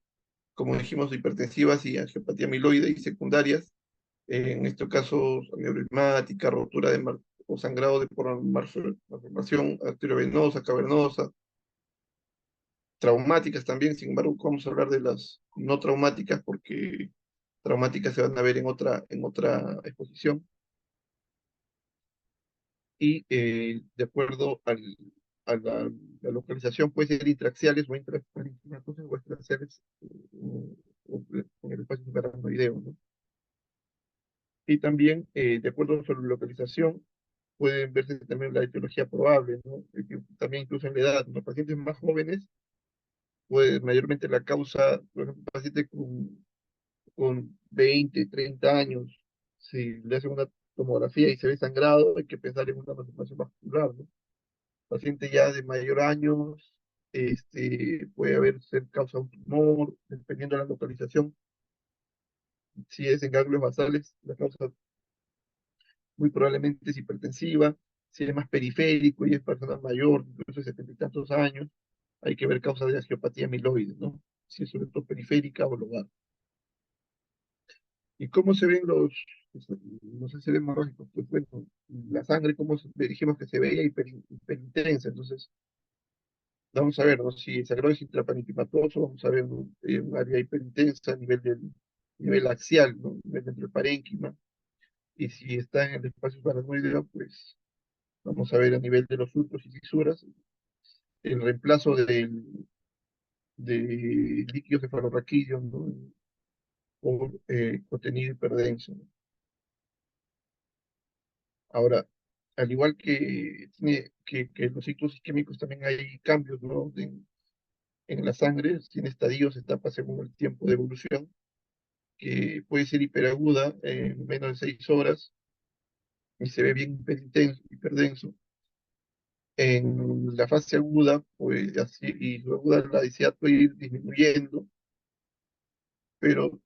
como dijimos, hipertensivas y angiopatía amiloide, y secundarias, en estos casos aneurismática, rotura o sangrado de por malformación arteriovenosa, cavernosa, traumáticas también. Sin embargo, vamos a hablar de las no traumáticas porque traumáticas se van a ver en otra exposición. Y de acuerdo a la localización, puede ser intraxiales o intraparentimatosas o extraxiales, en el espacio subaracnoideo, ¿no? Y también, de acuerdo a su localización, pueden verse también la etiología probable, ¿no? También incluso en la edad. En los pacientes más jóvenes, pues mayormente la causa, por ejemplo, un paciente con 20, 30 años, si le hacen una tomografía y se ve sangrado, hay que pensar en una malformación vascular, ¿no? Paciente ya de mayor años, puede haber ser causa de un tumor, dependiendo de la localización. Si es en ganglios basales, la causa muy probablemente es hipertensiva. Si es más periférico y es persona mayor, incluso de 70 y tantos años, hay que ver causa de angiopatía amiloide, ¿no? Si es sobre todo periférica o lobar. ¿Y cómo se ven no sé si se ven hemorrágicos? Pues bueno, la sangre, como dijimos que se veía hiperintensa, entonces vamos a ver, ¿no? Si el sangrado es intraparenquimatoso, vamos a ver, ¿no? Un área hiperintensa a nivel axial, ¿no? A nivel entre el parénquima. Y si está en el espacio paranoideo, pues vamos a ver a nivel de los surcos y fisuras el reemplazo de líquido cefalorraquídeo, ¿no? Por contenido hiperdenso, ¿no? Ahora, al igual que los ciclos isquémicos, también hay cambios, ¿no? En la sangre, tiene estadios, etapas según el tiempo de evolución, que puede ser hiperaguda en menos de 6 horas y se ve bien hiperdenso. En la fase aguda, pues así, y su aguda la densidad puede ir disminuyendo, pero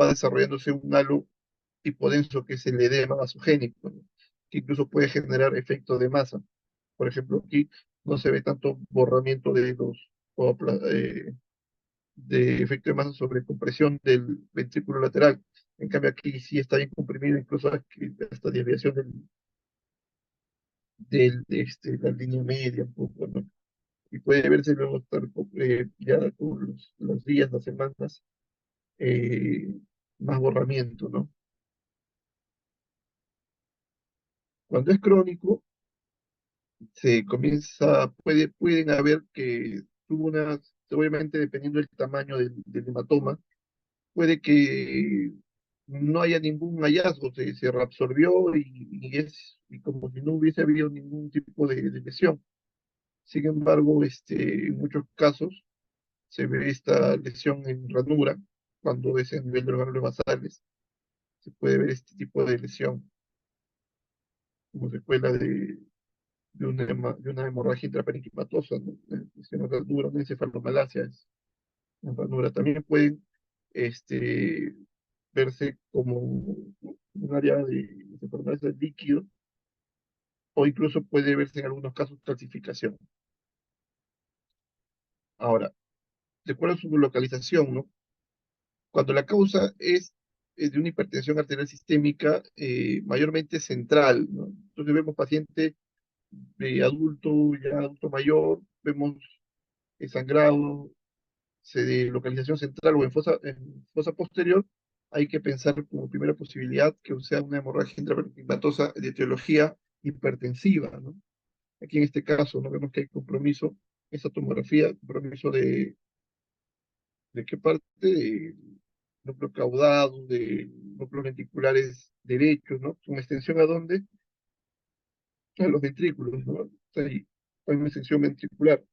va desarrollándose un halo hipodenso que es el edema vasogénico, ¿no? Que incluso puede generar efecto de masa. Por ejemplo, aquí no se ve tanto borramiento de efecto de masa sobre compresión del ventrículo lateral. En cambio, aquí sí está bien comprimido, incluso hasta desviación de la línea media, un poco, ¿no? Y puede verse luego ya con los días, las semanas, eh, más borramiento, ¿no? Cuando es crónico, pueden haber que tuvo obviamente dependiendo del tamaño del hematoma, puede que no haya ningún hallazgo, se reabsorbió y como si no hubiese habido ningún tipo de lesión. Sin embargo, en muchos casos se ve esta lesión en ranura, cuando es en nivel de los ganglios basales, se puede ver este tipo de lesión como secuela de una hemorragia intraparenquimatosa, ¿no? Es una ranura, una encefalomalacia, es una ranura. También pueden este, verse como un área de enfermedades del líquido, o incluso puede verse en algunos casos calcificación. Ahora, de acuerdo a su localización, ¿no? Cuando la causa es de una hipertensión arterial sistémica, mayormente central, ¿no? Entonces vemos paciente ya adulto mayor, vemos sangrado, de localización central o en fosa posterior, hay que pensar como primera posibilidad que sea una hemorragia intraperitoneosa de etiología hipertensiva, ¿no? Aquí en este caso no vemos que hay compromiso, esa tomografía, compromiso de qué parte, de núcleo caudado, de núcleos ventriculares derechos, ¿no? ¿Con extensión a dónde? A los ventrículos, ¿no? Hay una extensión ventricular.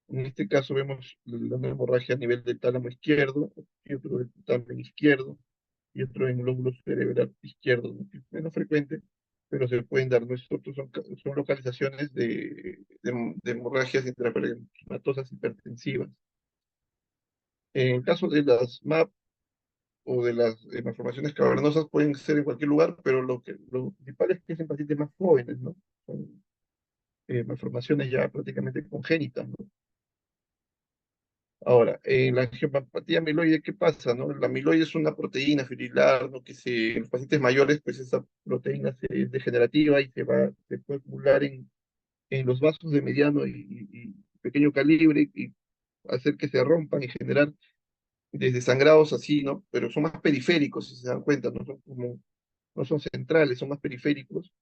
En este caso vemos una hemorragia a nivel del tálamo izquierdo, y otro del tálamo izquierdo, y otro en el lóbulo cerebral izquierdo, ¿no? Que es menos frecuente, pero se pueden dar. Nosotros son localizaciones de hemorragias intraperitoneatosas hipertensivas. En el caso de las MAP o de las malformaciones cavernosas pueden ser en cualquier lugar, pero lo principal es que es en pacientes más jóvenes, ¿no? Son malformaciones ya prácticamente congénitas, ¿no? Ahora, en la angiopatía amiloide, ¿qué pasa, no? La amiloide es una proteína fibrilar, ¿no? En los pacientes mayores, pues esa proteína es degenerativa y se puede acumular en los vasos de mediano y pequeño calibre y hacer que se rompan y generar desde sangrados así, ¿no? Pero son más periféricos, si se dan cuenta, no son centrales, son más periféricos,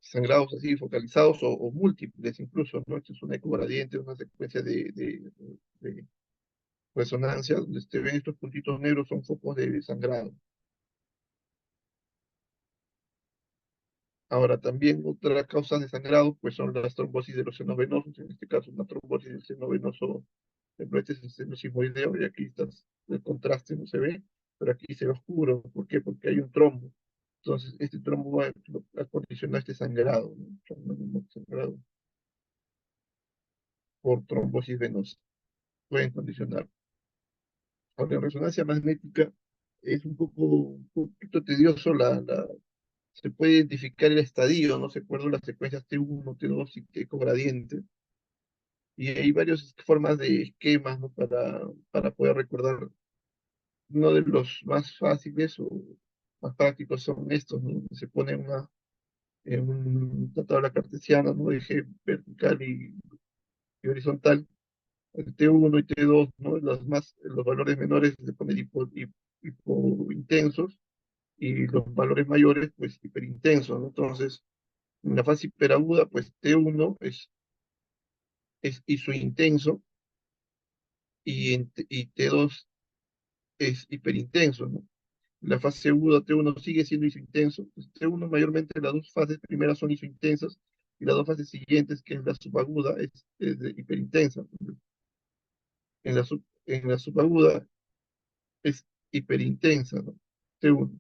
sangrados así focalizados o múltiples incluso, ¿no? Esto es una ecogradiente, una secuencia de resonancia, donde se ven estos puntitos negros son focos de sangrado. Ahora, también otras causas de sangrado, pues son las trombosis de los senos venosos, en este caso una trombosis del seno venoso, ejemplo, este es el seno sigmoideo, y aquí está el contraste, no se ve, pero aquí se ve oscuro. ¿Por qué? Porque hay un trombo. Entonces, este trombo va a condicionar este sangrado, ¿no? Sangrado por trombosis venosa. Pueden condicionar. Ahora, en resonancia magnética es un poquito tedioso se puede identificar el estadio, no se acuerdan las secuencias T1, T2 y T ecogradiente. Y hay varias formas de esquemas, ¿no? Para poder recordar. Uno de los más fáciles o más prácticos son estos, ¿no? Se pone en una tabla cartesiana, ¿no? Eje vertical y horizontal, el T1 y T2, ¿no? Los valores menores se ponen hipointensos y los valores mayores, pues hiperintensos, ¿no? Entonces, en la fase hiperaguda, pues T1 es isointenso y T2 es hiperintenso, ¿no? La fase aguda T1 sigue siendo isointenso. Pues T1 mayormente las dos fases primeras son isointensas y las dos fases siguientes, que es la subaguda, es de hiperintensa. En la subaguda es hiperintensa, ¿no? T1.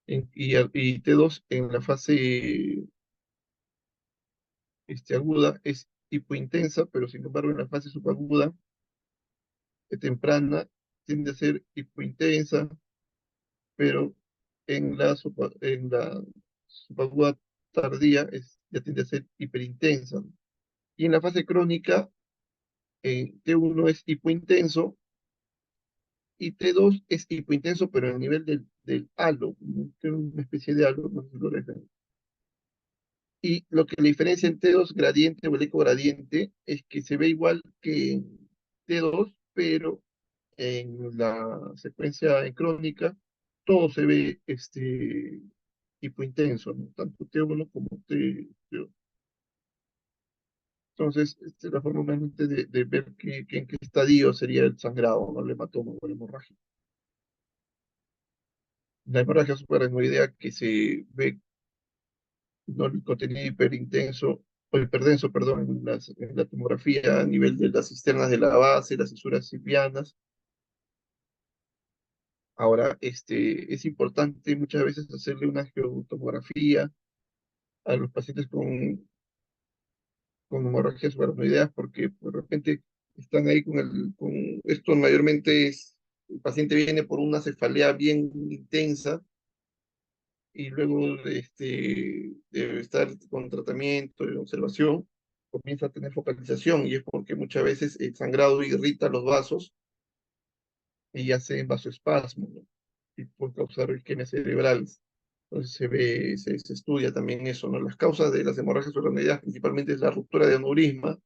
Y T2 en la fase aguda es hipointensa, pero sin embargo en la fase subaguda temprana tiende a ser hipointensa, pero en la subaguda tardía ya tiende a ser hiperintensa, ¿no? Y en la fase crónica, T1 es hipointenso y T2 es hipointenso, pero a nivel del halo, ¿no? Que es una especie de halo, no sé si lo ven. Y lo que le diferencia en T2 gradiente o el ecogradiente es que se ve igual que en T2, pero en la secuencia en crónica todo se ve hipointenso, ¿no? Tanto T1 como T2. Entonces, la forma realmente de ver en qué estadio sería el sangrado, ¿no? El hematoma o la hemorragia. La hemorragia subaracnoidea que se ve, ¿no? El contenido hiperintenso, o hiperdenso, perdón, en la tomografía a nivel de las cisternas de la base, las cisuras silvianas. Ahora, es importante muchas veces hacerle una geotomografía a los pacientes con hemorragias subaracnoideas porque de repente están ahí con esto mayormente el paciente viene por una cefalea bien intensa y luego de estar con tratamiento y observación comienza a tener focalización y es porque muchas veces el sangrado irrita los vasos y hace vasoespasmo, ¿no? Y puede causar isquemias cerebrales. Entonces se estudia también eso, ¿no? Las causas de las hemorragias subaracnoideas principalmente es la ruptura de aneurisma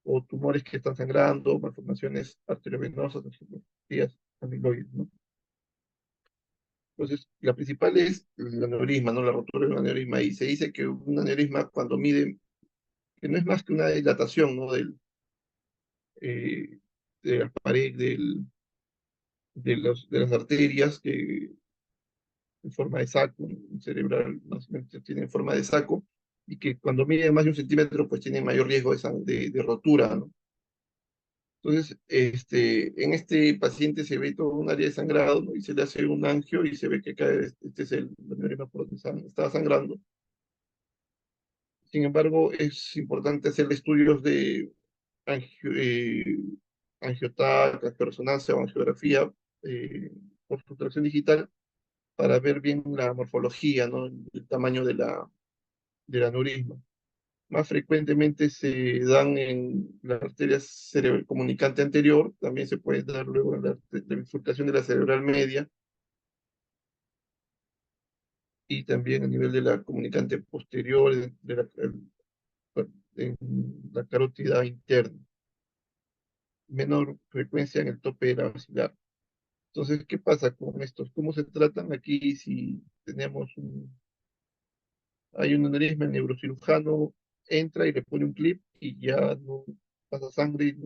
o tumores que están sangrando, malformaciones arteriovenosas, angioplastías amiloides, ¿no? Entonces, la principal es el aneurisma, ¿no? La rotura de un aneurisma. Y se dice que un aneurisma cuando mide, que no es más que una dilatación, ¿no? De la pared de las arterias que en forma de saco, cerebral, más o menos tiene forma de saco, y que cuando mide más de 1 centímetro, pues tiene mayor riesgo de rotura, ¿no? Entonces, en este paciente se ve todo un área de sangrado, ¿no? Y se le hace un angio y se ve que acá este es el aneurisma por donde estaba sangrando. Sin embargo, es importante hacer estudios de angio, angiotac, angioresonancia o angiografía por sustracción digital para ver bien la morfología, ¿no? El tamaño del aneurisma. Más frecuentemente se dan en la arteria comunicante anterior, también se puede dar luego en la bifurcación de la cerebral media y también a nivel de la comunicante posterior, en la carótida interna. Menor frecuencia en el tope de la basilar. Entonces, ¿qué pasa con estos? ¿Cómo se tratan? Aquí si hay un aneurisma, el neurocirujano entra y le pone un clip y ya no pasa sangre, y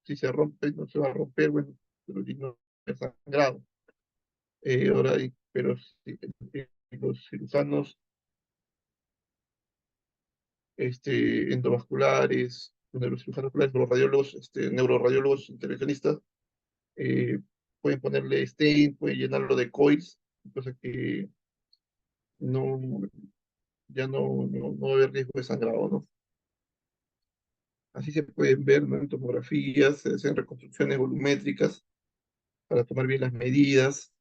si se rompe, no se va a romper, bueno, pero no está sangrado. Pero si, los cirujanos endovasculares, los neurocirujanos oculares, los radiólogos, neuroradiólogos intervencionistas, eh, pueden ponerle stain, pueden llenarlo de coils, cosa que no, ya no va a haber riesgo de sangrado, ¿no? Así se pueden ver, ¿no? En tomografías, se hacen reconstrucciones volumétricas para tomar bien las medidas.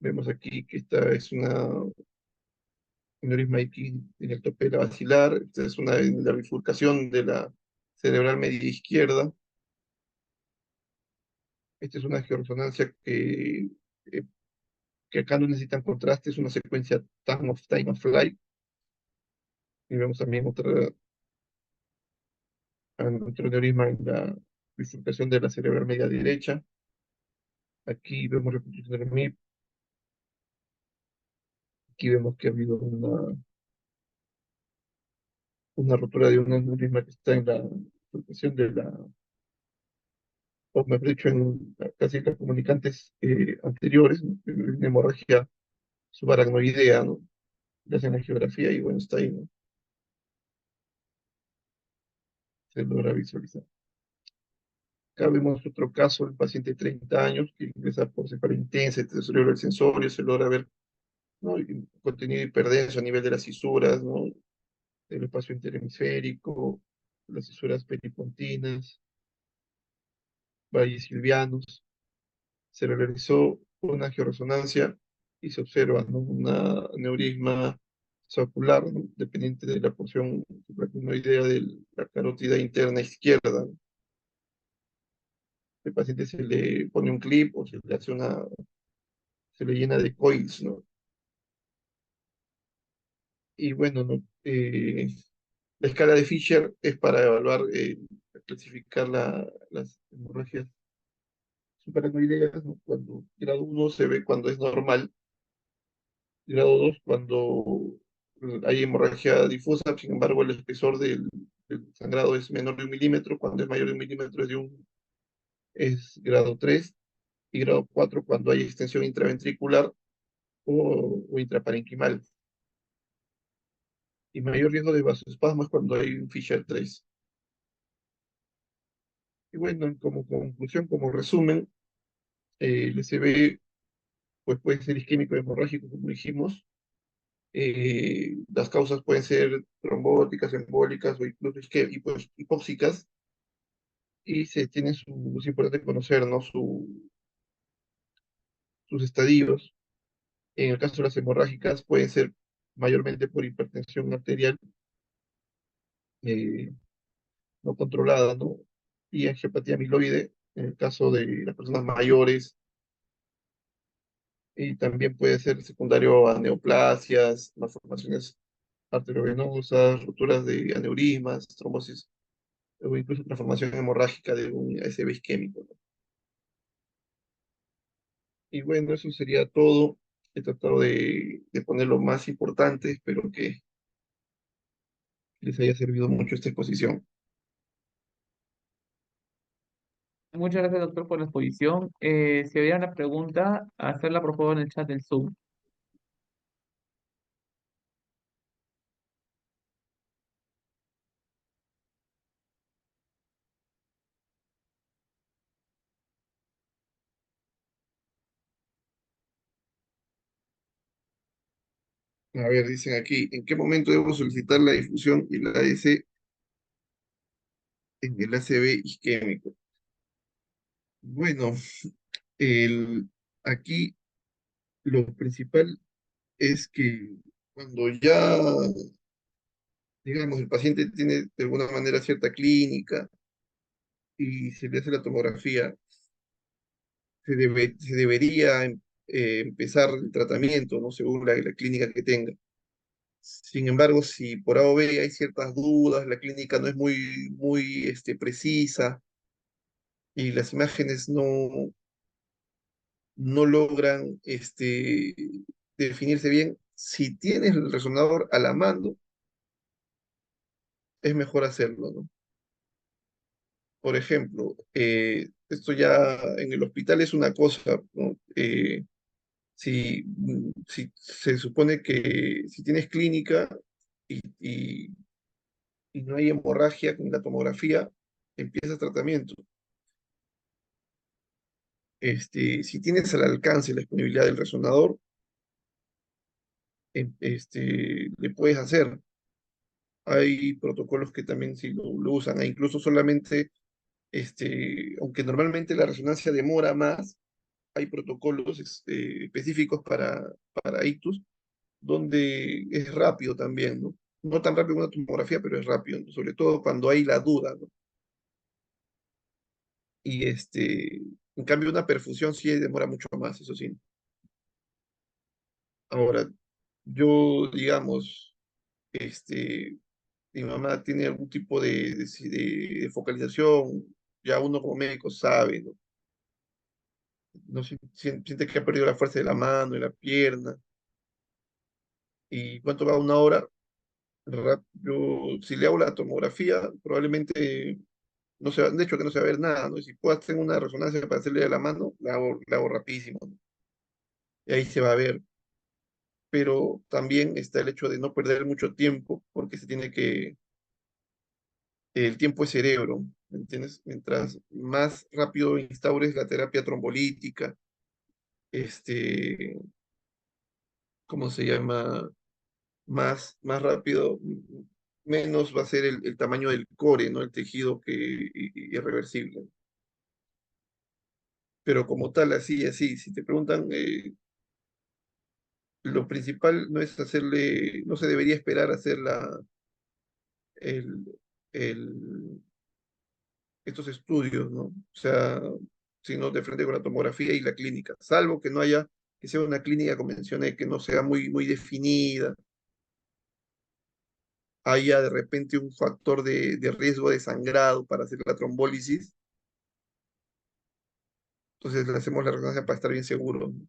Vemos aquí que esta es un aneurisma aquí en el tope de la basilar, esta es en la bifurcación de la cerebral media izquierda. Esta es una georresonancia eh, que acá no necesitan contraste, es una secuencia time of flight. Y vemos también otro aneurisma en la bifurcación de la cerebral media derecha. Aquí vemos reconstrucción del MIP. Aquí vemos que ha habido una rotura de un aneurisma que está en la bifurcación o mejor dicho, casi las comunicantes anteriores, ¿no? Una hemorragia subaracnoidea, ¿no? Le hacen la geografía y bueno, está ahí, ¿no? Se logra visualizar. Acá vemos otro caso, el paciente de 30 años que ingresa por cefalea intensa, deterioro del sensorio, se logra ver, ¿no? Y contenido hiperdenso a nivel de las cisuras, ¿no? Del espacio interhemisférico, las cisuras peripontinas, valles silvianos. Se realizó una georresonancia y se observa, ¿no? Un aneurisma ocular, ¿no? Dependiente de la porción supracrinoidea de la carótida interna izquierda, ¿no? El paciente se le pone un clip o se le llena de coils, ¿no? Y bueno, ¿no? La escala de Fisher es para evaluar, clasificar las hemorragias supraracnoideas, ¿no? Cuando grado 1 se ve cuando es normal, grado 2 cuando hay hemorragia difusa, sin embargo el espesor del sangrado es menor de 1 milímetro, cuando es mayor de 1 milímetro es grado 3 y grado 4 cuando hay extensión intraventricular o intraparenquimal. Y mayor riesgo de vasoespasmo es cuando hay un Fisher 3. Y bueno, como conclusión, como resumen, el SB pues, puede ser isquémico hemorrágico, como dijimos. Las causas pueden ser trombóticas, embólicas o incluso hipóxicas. Y es importante conocer, ¿no? Sus estadios. En el caso de las hemorrágicas pueden ser mayormente por hipertensión arterial eh, no controlada, ¿no? Y angiopatía amiloide, en el caso de las personas mayores, y también puede ser secundario a neoplasias, malformaciones arteriovenosas, rupturas de aneurismas, trombosis o incluso transformación hemorrágica de un ASB isquémico, ¿no? Y bueno, eso sería todo. He tratado de poner lo más importante, espero que les haya servido mucho esta exposición. Muchas gracias, doctor, por la exposición. Si hubiera una pregunta, hacerla por favor en el chat del Zoom. A ver, dicen aquí, ¿en qué momento debo solicitar la difusión y la AS en el ACV isquémico? Bueno, el, aquí lo principal es que cuando ya, digamos, el paciente tiene de alguna manera cierta clínica y se le hace la tomografía, se debería empezar el tratamiento, ¿no? Según la clínica que tenga. Sin embargo, si por A o B hay ciertas dudas, la clínica no es muy precisa y las imágenes no logran definirse bien, si tienes el resonador a la mano, es mejor hacerlo, ¿no? Por ejemplo, esto ya en el hospital es una cosa, ¿no? Si se supone que si tienes clínica y, y- y no hay hemorragia con la tomografía, empiezas tratamiento. Si tienes al alcance la disponibilidad del resonador, le puedes hacer. Hay protocolos que también sí lo usan, e incluso solamente, aunque normalmente la resonancia demora más, hay protocolos específicos para ictus, donde es rápido también, ¿no? No tan rápido como una tomografía, pero es rápido, ¿no? Sobre todo cuando hay la duda, ¿no? Y en cambio una perfusión sí demora mucho más, eso sí. Ahora, yo, digamos, este, mi mamá tiene algún tipo de focalización, ya uno como médico sabe, ¿no? No siente que ha perdido la fuerza de la mano, de la pierna, y cuánto va una hora, yo si le hago la tomografía, probablemente no se va, de hecho que no se va a ver nada, ¿no? Y si puedo hacer una resonancia para hacerle a la mano, la hago rapidísimo, ¿no? Y ahí se va a ver. Pero también está el hecho de no perder mucho tiempo, porque el tiempo es cerebro, ¿me entiendes? Mientras más rápido instaures la terapia trombolítica, este, ¿cómo se llama? Más rápido, menos va a ser el tamaño del core, ¿no? El tejido irreversible. Pero como tal, así, si te preguntan, lo principal no es hacerle, no se debería esperar a hacer el, el, estos estudios, ¿no? O sea, sino de frente con la tomografía y la clínica, salvo que no haya, que sea una clínica, como mencioné, que no sea muy definida, haya de repente un factor de riesgo de sangrado para hacer la trombólisis, entonces le hacemos la resonancia para estar bien seguros, ¿no?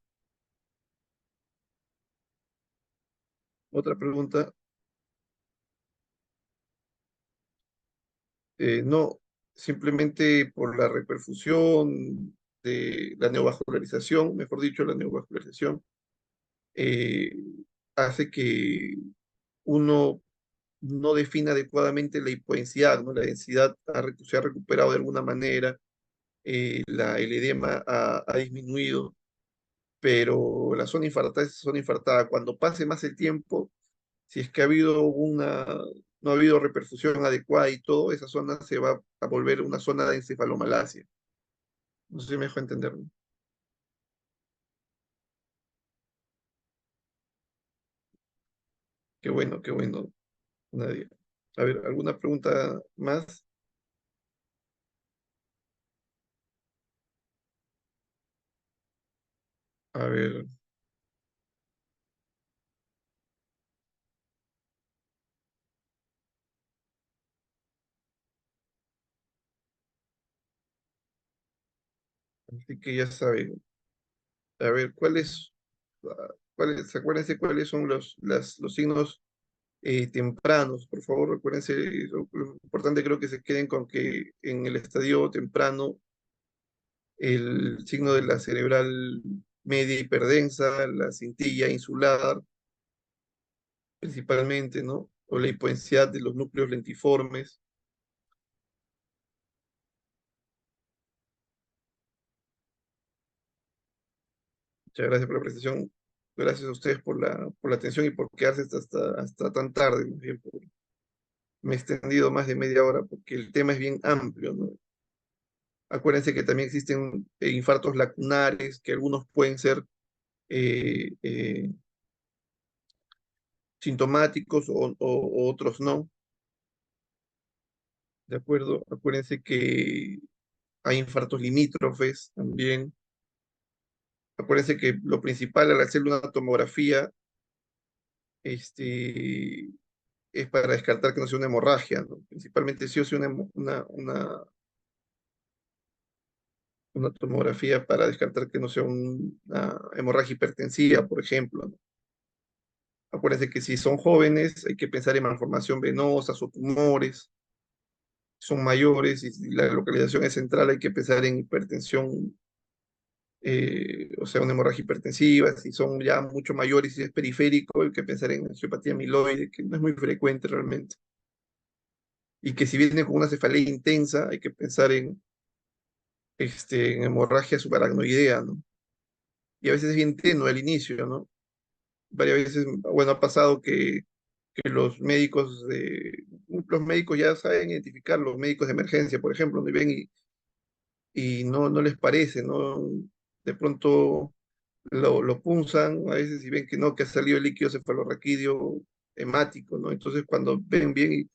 Otra pregunta, no, simplemente por la reperfusión de la neovascularización, mejor dicho, la neovascularización, eh, hace que uno no define adecuadamente la hipodensidad, ¿no? La densidad se ha recuperado de alguna manera, el edema ha disminuido, pero la zona infartada es zona infartada. Cuando pase más el tiempo, si es que no ha habido reperfusión adecuada y todo, esa zona se va a volver una zona de encefalomalacia. No sé si me dejó entender, ¿no? Qué bueno, Nadia. A ver, ¿alguna pregunta más? A ver, así que ya saben. A ver, acuérdense cuáles son los signos tempranos? Por favor, recuérdense, lo importante creo que se queden con que en el estadio temprano el signo de la cerebral media hiperdensa, la cintilla insular, principalmente, ¿no? O la hipodensidad de los núcleos lentiformes. Muchas gracias por la presentación. Gracias a ustedes por la atención y por quedarse hasta tan tarde. Más bien, me he extendido más de media hora porque el tema es bien amplio, ¿no? Acuérdense que también existen infartos lacunares, que algunos pueden ser eh, eh, sintomáticos o otros no, ¿de acuerdo? Acuérdense que hay infartos limítrofes también. Acuérdense que lo principal al hacer una tomografía este, es para descartar que no sea una hemorragia, ¿no? Principalmente si o sea una tomografía para descartar que no sea una hemorragia hipertensiva, por ejemplo, ¿no? Acuérdense que si son jóvenes hay que pensar en malformación venosa o tumores, son mayores y si la localización es central hay que pensar en hipertensión, o sea, una hemorragia hipertensiva, si son ya mucho mayores y si es periférico hay que pensar en angiopatía amiloide, que no es muy frecuente realmente, y que si vienen con una cefalea intensa hay que pensar en hemorragia subaracnoidea, ¿no? Y a veces es bien tenue al inicio, ¿no? Varias veces, bueno, ha pasado que los médicos ya saben identificar, los médicos de emergencia, por ejemplo, ¿no? Y ven y no les parece, ¿no? De pronto lo punzan, a veces y ven que no, que ha salido el líquido cefalorraquídeo hemático, ¿no? Entonces cuando ven bien y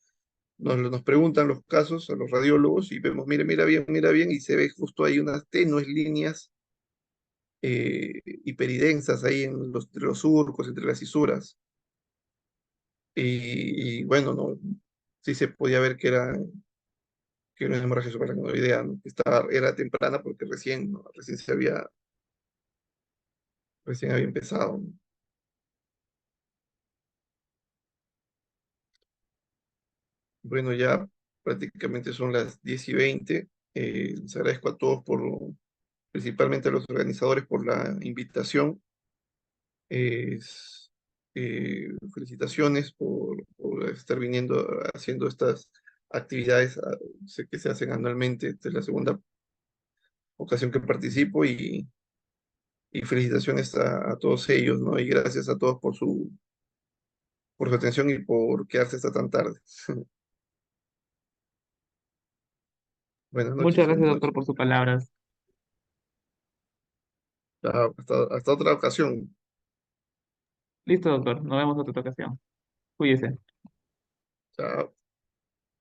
nos preguntan los casos a los radiólogos y vemos, mira bien, y se ve justo ahí unas tenues líneas hiperidensas ahí entre los surcos, entre las cisuras. Y bueno, no, sí se podía ver que era una hemorragia subaracnoidea, ¿no? Que era temprana porque recién, ¿no? Recién había empezado, ¿no? Bueno, ya prácticamente son las 10:20. Les agradezco a todos principalmente a los organizadores por la invitación. Es- Felicitaciones por estar viniendo, haciendo estas actividades. Sé que se hacen anualmente, esta es la segunda ocasión que participo y felicitaciones a todos ellos, ¿no? Y gracias a todos por su atención y por quedarse hasta tan tarde. Buenas Muchas noches, buenas gracias, doctor, noches. por sus palabras. Hasta otra ocasión. Listo, doctor. Nos vemos en otra ocasión. Cuídese. Chao.